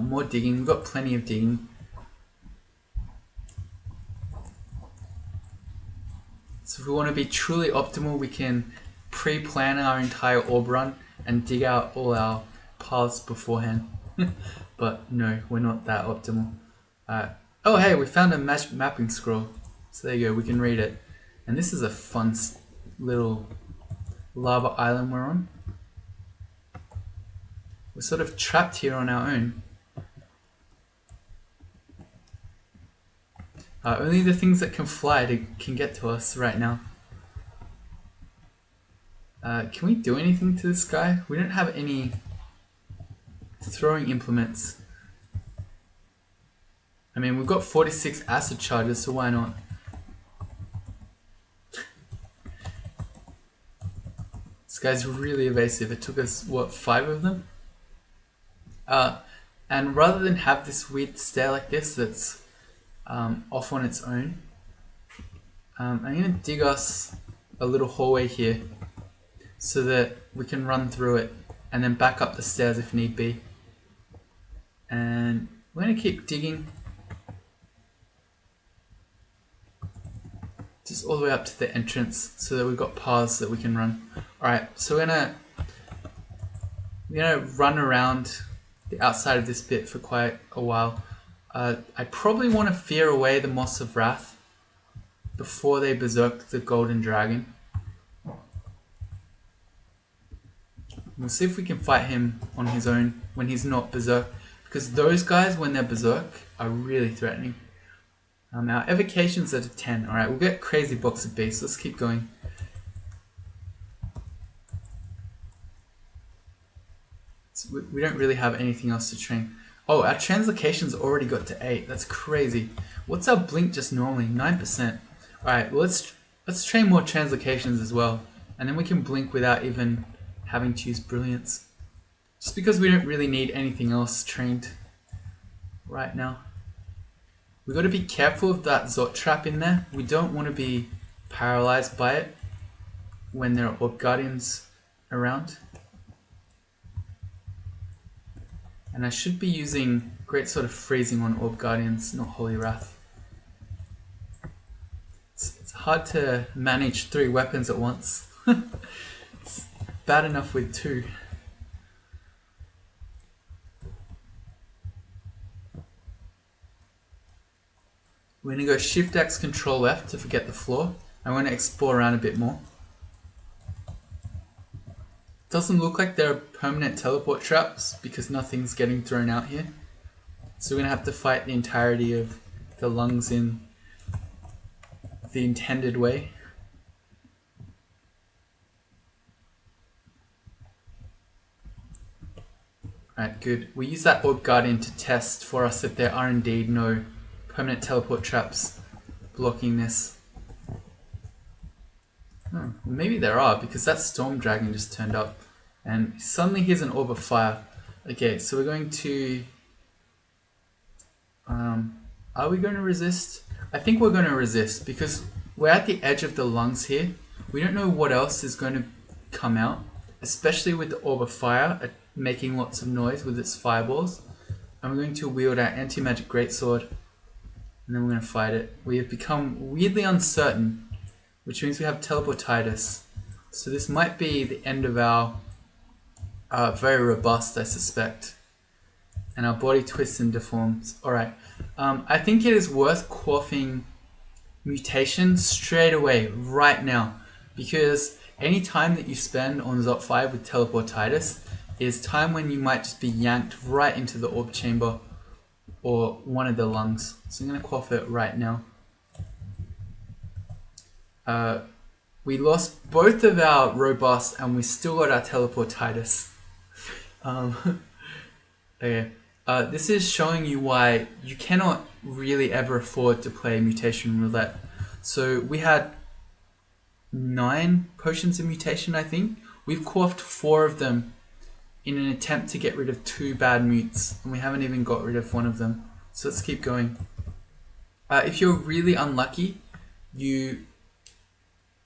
More digging. We've got plenty of digging. So if we want to be truly optimal, we can pre-plan our entire orb run and dig out all our paths beforehand. But no, we're not that optimal. Oh hey, we found a mapping scroll. So there you go, we can read it. And this is a fun little lava island we're on. We're sort of trapped here on our own. Only the things that can fly can get to us right now. Can we do anything to this guy? We don't have any throwing implements. I mean, we've got 46 acid charges, so why not? This guy's really evasive. It took us, what, 5 of them? And rather than have this weird stair like this that's off on its own, I'm going to dig us a little hallway here so that we can run through it and then back up the stairs if need be. And we're going to keep digging. just all the way up to the entrance so that we've got paths that we can run. Alright, so we're gonna run around the outside of this bit for quite a while. I probably want to fear away the Moss of Wrath before they berserk the Golden Dragon. We'll see if we can fight him on his own when he's not berserk, because those guys, when they're berserk, are really threatening. Our evocation's at a 10. Alright, we'll get Crazy Box of Beasts. Let's keep going. So we don't really have anything else to train. Oh, our translocation's already got to 8. That's crazy. What's our blink just normally? 9%. Alright, well let's train more translocations as well. And then we can blink without even having to use brilliance. Just because we don't really need anything else trained right now. We've got to be careful of that Zot trap in there. We don't want to be paralyzed by it when there are Orb Guardians around. And I should be using Great Sword of Freezing on Orb Guardians, not Holy Wrath. It's hard to manage 3 weapons at once. It's bad enough with 2. We're going to go Shift X Control F to forget the floor. I'm going to explore around a bit more. Doesn't look like there are permanent teleport traps because nothing's getting thrown out here. So we're going to have to fight the entirety of the lungs in the intended way. Alright, good. We use that Orb Guardian to test for us if there are indeed no permanent teleport traps blocking this. Well, maybe there are, because that Storm Dragon just turned up and suddenly here's an Orb of Fire. Okay, so we're going to... are we going to resist? I think we're going to resist because we're at the edge of the lungs here. We don't know what else is going to come out, especially with the Orb of Fire making lots of noise with its fireballs. And we're going to wield our Anti-Magic Greatsword and then we're going to fight it. We have become weirdly uncertain, which means we have teleportitis. So this might be the end of our very robust, I suspect. And our body twists and deforms. Alright, I think it is worth quaffing mutation straight away, right now. Because any time that you spend on Zot 5 with teleportitis is time when you might just be yanked right into the orb chamber or one of the lungs. So I'm going to quaff it right now. We lost both of our robust and we still got our teleportitis. Okay. This is showing you why you cannot really ever afford to play mutation roulette. So we had 9 potions of mutation, I think. We've quaffed 4 of them in an attempt to get rid of 2 bad mutes, and we haven't even got rid of one of them. So let's keep going. If you're really unlucky, you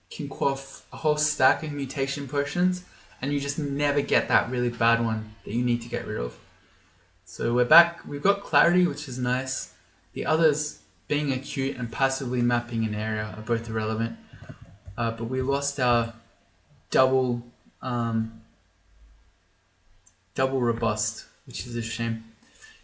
can quaff a whole stack of mutation potions, and you just never get that really bad one that you need to get rid of. So we're back. We've got clarity, which is nice. The others, being acute and passively mapping an area, are both irrelevant. But we lost our double robust, which is a shame.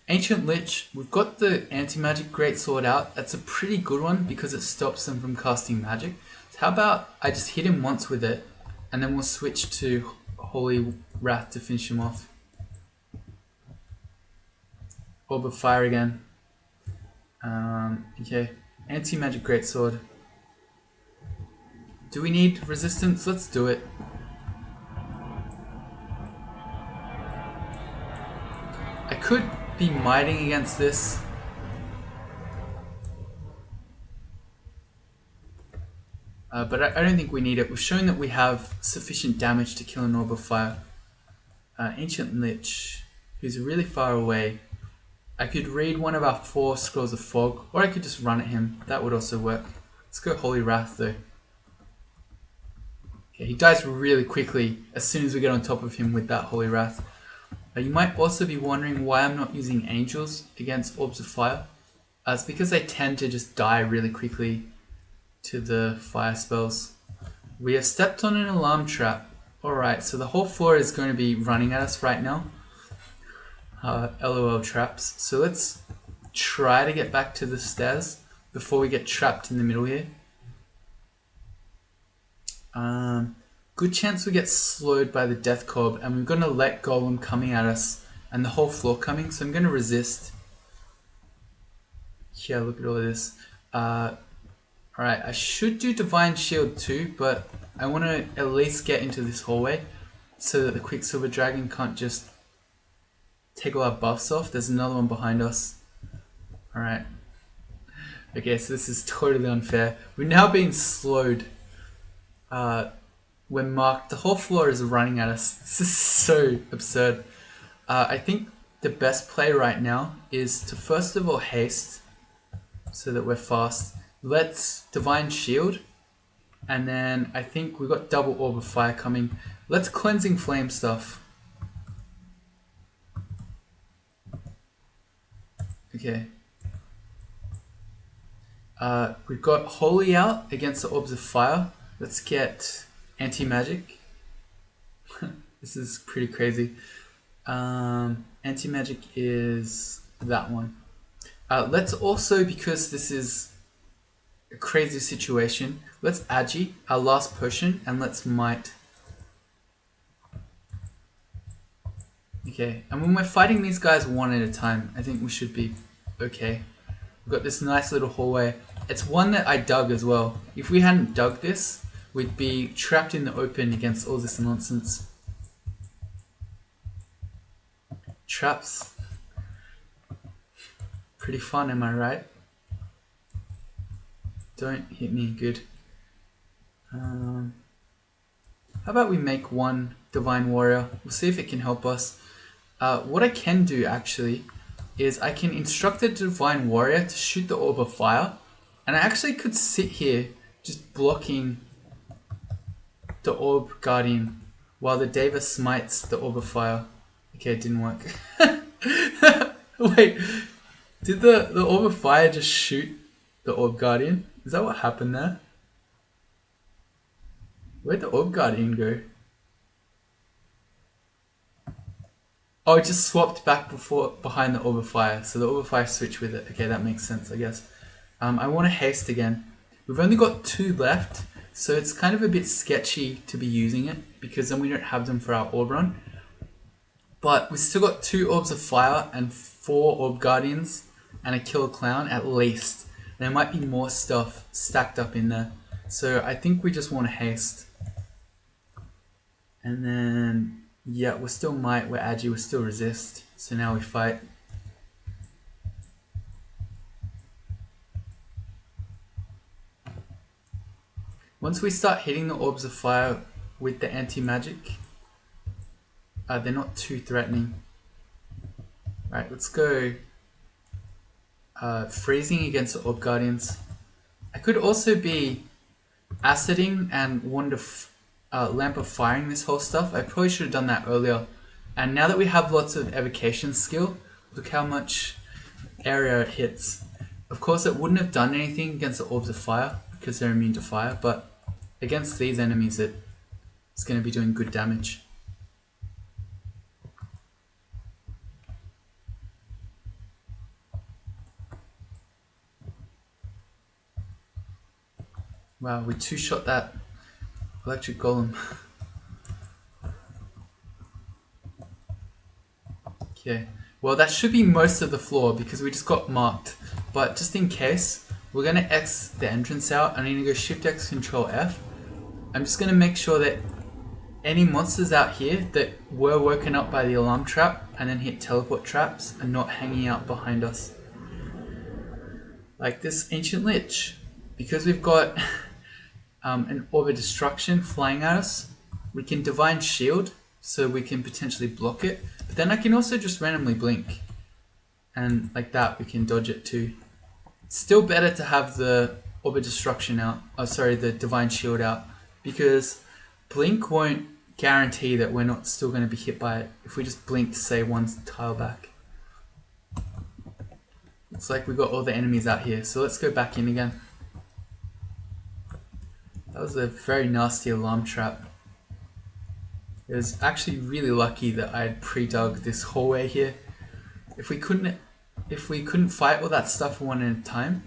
Ancient Lich, we've got the anti-magic greatsword out. That's a pretty good one because it stops them from casting magic. So how about I just hit him once with it, and then we'll switch to Holy Wrath to finish him off. Orb of Fire again. Okay, anti-magic greatsword. Do we need resistance? Let's do it. I could be miting against this. But I don't think we need it. We've shown that we have sufficient damage to kill an Orb of Fire. Ancient Lich, who's really far away. I could read one of our 4 Scrolls of Fog, or I could just run at him. That would also work. Let's go Holy Wrath though. Okay, he dies really quickly as soon as we get on top of him with that Holy Wrath. You might also be wondering why I'm not using Angels against Orbs of Fire. It's because they tend to just die really quickly to the fire spells. We have stepped on an alarm trap. Alright, so the whole floor is going to be running at us right now. LOL traps. So let's try to get back to the stairs before we get trapped in the middle here. Good chance we get slowed by the death cob, and we're going to let golem coming at us and the whole floor coming, so I'm going to resist. Yeah, look at all of this. Alright, I should do divine shield too, but I want to at least get into this hallway so that the quicksilver dragon can't just take all our buffs off. There's another one behind us. Alright. Okay, so this is totally unfair. We're now being slowed. We're marked. The whole floor is running at us. This is so absurd. I think the best play right now is to first of all haste so that we're fast. Let's divine shield. And then I think we've got double orb of fire coming. Let's cleansing flame stuff. Okay. We've got holy out against the orbs of fire. Let's get anti-magic. This is pretty crazy. Anti-magic is that one. Let's also, because this is a crazy situation, let's agi, our last potion, and let's might. Okay, and when we're fighting these guys one at a time, I think we should be okay. We've got this nice little hallway. It's one that I dug as well. If we hadn't dug this, we'd be trapped in the open against all this nonsense. Traps. Pretty fun, am I right? Don't hit me, good. How about we make one divine warrior? We'll see if it can help us. What I can do actually is I can instruct the divine warrior to shoot the orb of fire, and I actually could sit here just blocking the orb guardian while the Deva smites the orb of fire. Okay, it didn't work. Wait, did the orb of fire just shoot the orb guardian? Is that what happened there? Where'd the orb guardian go? Oh, it just swapped back behind the orb of fire. So the orb of fire switched with it. Okay, that makes sense, I guess. I want to haste again. We've only got 2 left, so it's kind of a bit sketchy to be using it because then we don't have them for our orb run. But we've still got 2 orbs of fire and 4 orb guardians and a killer clown at least. There might be more stuff stacked up in there. So I think we just want to haste. And then, yeah, we're still might, we're agi, we're still resist. So now we fight. Once we start hitting the orbs of fire with the anti-magic, they're not too threatening. Right, let's go freezing against the orb guardians. I could also be aciding and wand of lamp of firing this whole stuff. I probably should have done that earlier. And now that we have lots of evocation skill, look how much area it hits. Of course, it wouldn't have done anything against the orbs of fire because they're immune to fire, but against these enemies, it's going to be doing good damage. Wow, we 2-shot that electric golem. Okay, well that should be most of the floor because we just got marked. But just in case, we're going to X the entrance out. I'm going to go Shift X Control F. I'm just going to make sure that any monsters out here that were woken up by the alarm trap and then hit teleport traps are not hanging out behind us. Like this Ancient Lich. Because we've got an orb of destruction flying at us, we can divine shield so we can potentially block it, but then I can also just randomly blink and like that we can dodge it too. It's still better to have the orb of destruction out, the divine shield out, because blink won't guarantee that we're not still going to be hit by it if we just blink to say 1 tile back. Looks like we've got all the enemies out here, so let's go back in again. That was a very nasty alarm trap. It was actually really lucky that I had pre-dug this hallway here. If we couldn't fight all that stuff one at a time,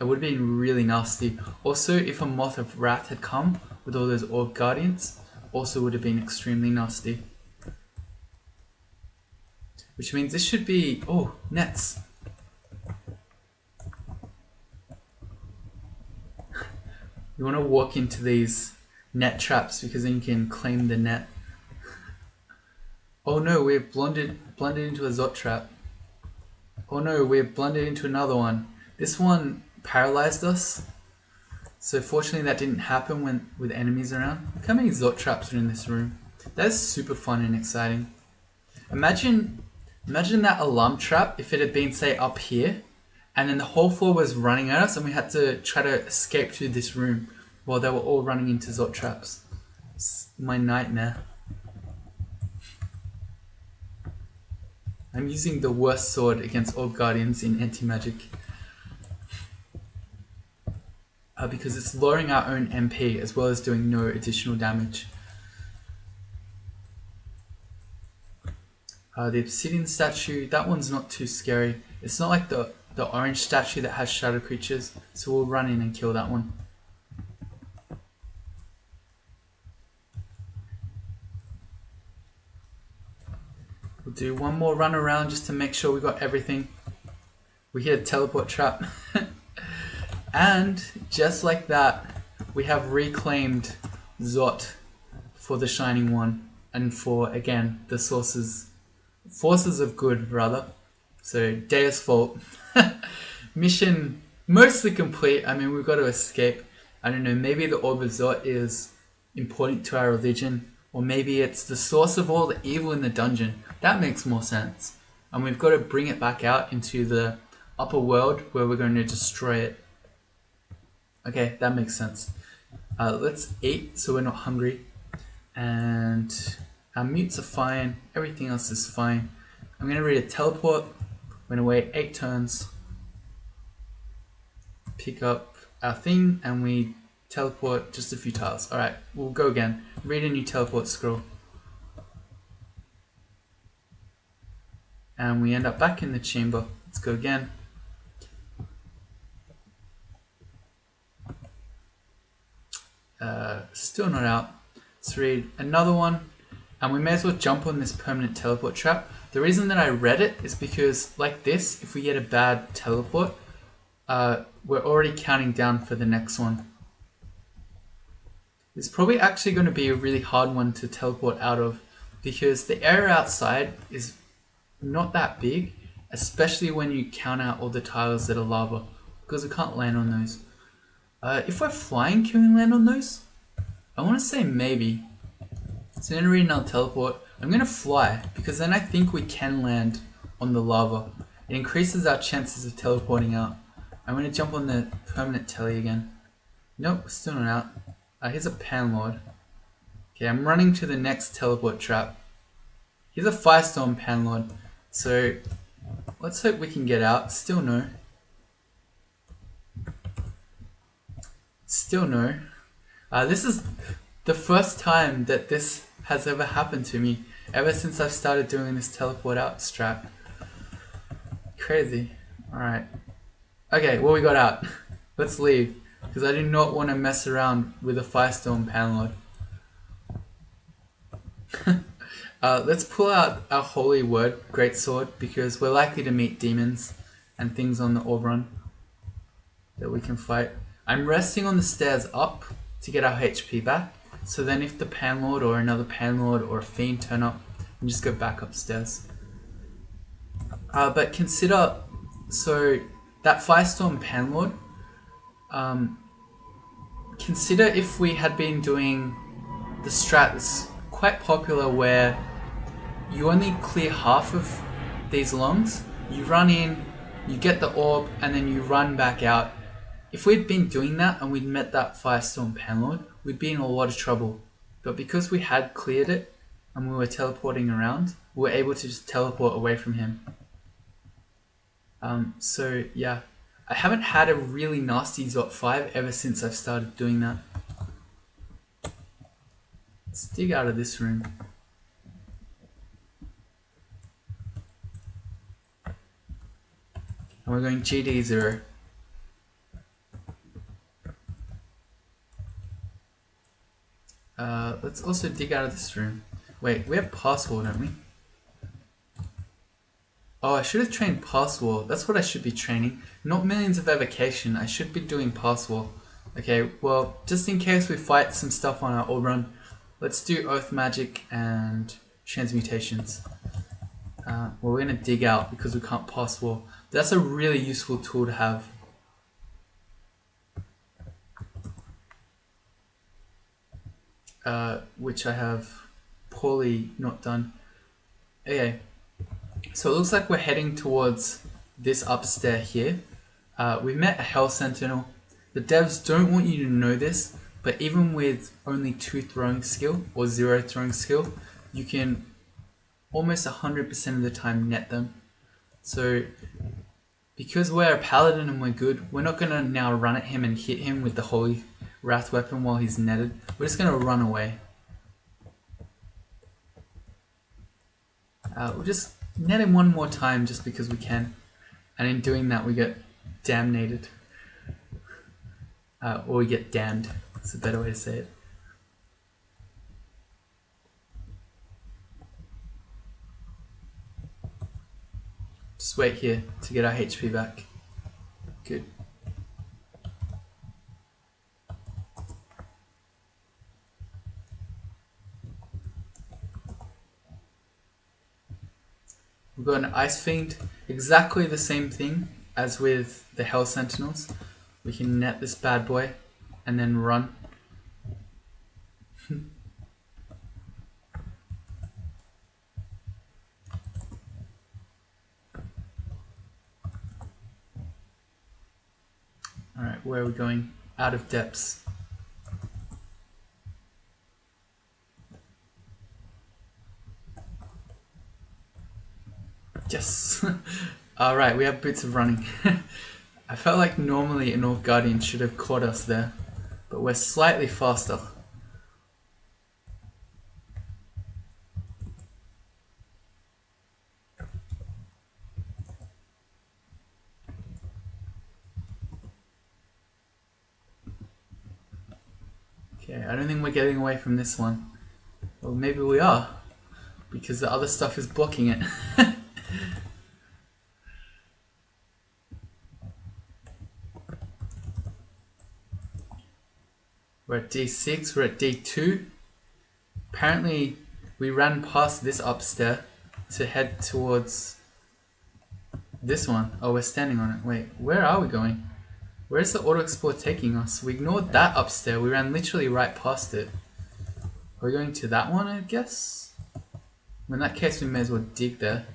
it would have been really nasty. Also, if a Moth of Wrath had come with all those Orb Guardians, also would have been extremely nasty. Which means this should be... oh, nets. You want to walk into these net traps because then you can claim the net. Oh no, we're blundered into a Zot trap. Oh no, we're blundered into another one. This one paralyzed us. So fortunately that didn't happen with enemies around. Look how many Zot traps are in this room. That is super fun and exciting. Imagine that alarm trap if it had been, say, up here, and then the whole floor was running at us and we had to try to escape through this room while they were all running into Zot traps. It's my nightmare. I'm using the worst sword against Orb Guardians in anti-magic. Because it's lowering our own MP as well as doing no additional damage. The obsidian statue, that one's not too scary. It's not like the orange statue that has shadow creatures, so we'll run in and kill that one. We'll do one more run around just to make sure we got everything. We hit a teleport trap. And just like that, we have reclaimed Zot for the Shining One and for, again, the forces of good, rather. So, Deus Fault. Mission mostly complete. I mean, we've got to escape. I don't know, maybe the Orb of Zot is important to our religion, or maybe it's the source of all the evil in the dungeon. That makes more sense. And we've got to bring it back out into the upper world where we're going to destroy it. Okay, that makes sense. Let's eat so we're not hungry. And our mutes are fine. Everything else is fine. I'm going to read a teleport. We're going to wait 8 turns. Pick up our thing and we teleport just a few tiles. Alright, we'll go again. Read a new teleport scroll. And we end up back in the chamber. Let's go again. Still not out. Let's read another one. And we may as well jump on this permanent teleport trap. The reason that I read it is because, like this, if we get a bad teleport, we're already counting down for the next one. It's probably actually going to be a really hard one to teleport out of because the area outside is not that big, especially when you count out all the tiles that are lava, because we can't land on those. If we're flying, can we land on those? I want to say maybe. So I'm going to read another teleport. I'm going to fly, because then I think we can land on the lava. It increases our chances of teleporting out. I'm going to jump on the permanent telly again. Nope, still not out. Here's a Panlord. Okay, I'm running to the next teleport trap. Here's a Firestorm Panlord. So, let's hope we can get out. Still no. Still no. This is the first time that this has ever happened to me ever since I've started doing this teleport out strat. Crazy. Alright. Okay, well, we got out. Let's leave, because I do not want to mess around with a Firestorm Panlord. Let's pull out our Holy Word Greatsword, because we're likely to meet demons and things on the Orb Run that we can fight. I'm resting on the stairs up to get our HP back, so then if the Panlord or another Panlord or a Fiend turn up, we can just go back upstairs. But consider, so that Firestorm Panlord, consider if we had been doing the strat that's quite popular where you only clear half of these lungs, you run in, you get the orb, and then you run back out. If we'd been doing that and we'd met that Firestorm Panlord, we'd be in a lot of trouble. But because we had cleared it and we were teleporting around, we were able to just teleport away from him. So yeah, I haven't had a really nasty Zot 5 ever since I've started doing that. Let's dig out of this room. And we're going GD0. Let's also dig out of this room. Wait, we have pass wall, don't we? Oh, I should have trained pass wall. That's what I should be training. Not millions of evocation. I should be doing pass wall. Okay, well, just in case we fight some stuff on our all run, let's do Oath Magic and Transmutations. Well, we're going to dig out because we can't pass wall. That's a really useful tool to have. Which I have poorly not done. Okay, so it looks like we're heading towards this upstairs here. We met a Hell Sentinel. The devs don't want you to know this, but even with only 2 throwing skill or 0 throwing skill, you can almost 100% of the time net them. So because we're a paladin and we're good, we're not going to now run at him and hit him with the Holy Wrath weapon while he's netted. We're just going to run away. We'll just net him one more time just because we can. And in doing that we get damnated. Or we get damned. That's a better way to say it. Just wait here to get our HP back. Good. We've got an Ice Fiend. Exactly the same thing as with the Hell Sentinels. We can net this bad boy and then run. Alright, where are we going? Out of depths. Yes! Alright, we have boots of running. I felt like normally an Orc Guardian should have caught us there, but we're slightly faster. Okay, I don't think we're getting away from this one. Well, maybe we are, because the other stuff is blocking it. We're at D6, we're at D2. Apparently we ran past this upstairs to head towards this one. Oh, we're standing on it. Wait, where are we going? Where's the auto explore taking us? We ignored that upstairs. We ran literally right past it. Are we going to that one, I guess? In that case, we may as well dig there.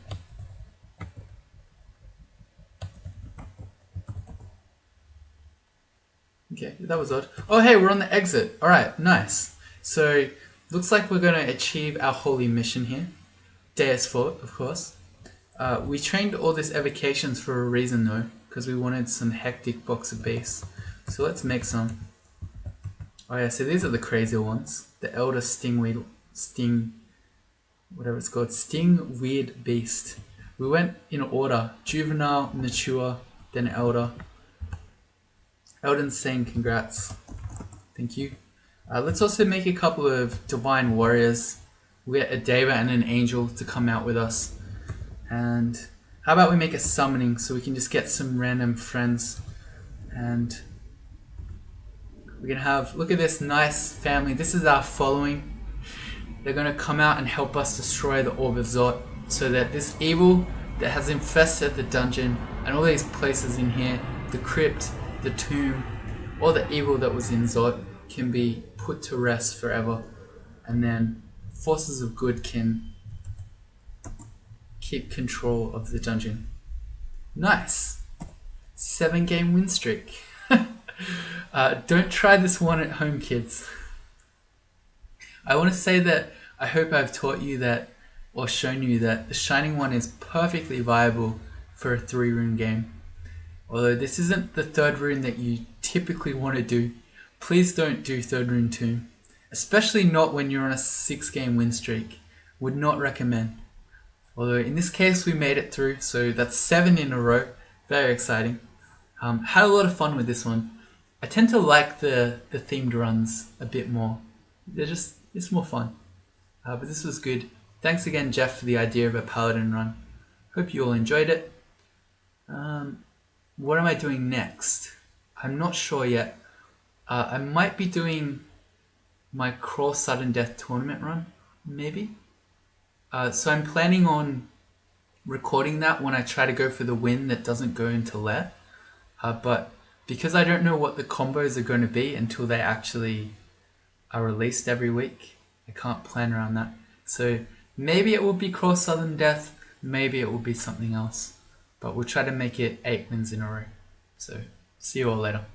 Okay, that was odd. Oh, hey, we're on the exit. Alright, nice. So, looks like we're going to achieve our holy mission here. Deus Fort, of course. We trained all this evocations for a reason though, because we wanted some hectic boxer base. So let's make some. Oh yeah, so these are the crazier ones. The Elder Stingweed, whatever it's called, Stingweed Beast. We went in order, juvenile, mature, then elder. Elden's saying congrats. Thank you. Let's also make a couple of divine warriors. We get a Deva and an angel to come out with us. And how about we make a summoning so we can just get some random friends. And we're going to have, look at this nice family. This is our following. They're going to come out and help us destroy the Orb of Zot so that this evil that has infested the dungeon and all these places in here, the crypt, the tomb, all the evil that was in Zot can be put to rest forever, and then forces of good can keep control of the dungeon. Nice! 7-game win streak. Don't try this one at home, kids. I want to say that I hope I've taught you that, or shown you that the Shining One is perfectly viable for a 3-rune game. Although this isn't the 3rd rune that you typically want to do, please don't do 3rd rune tomb. especially not when you're on a 6-game win streak. Would not recommend. Although in this case we made it through, so that's 7 in a row. Very exciting. Had a lot of fun with this one. I tend to like the themed runs a bit more. It's more fun. But this was good. Thanks again, Jeff, for the idea of a paladin run. Hope you all enjoyed it. What am I doing next? I'm not sure yet. I might be doing my Crawl Sudden Death tournament run, maybe. So I'm planning on recording that when I try to go for the win that doesn't go into lair. But because I don't know what the combos are going to be until they actually are released every week, I can't plan around that. So maybe it will be Crawl Sudden Death, maybe it will be something else. But we'll try to make it 8 wins in a row. So see you all later.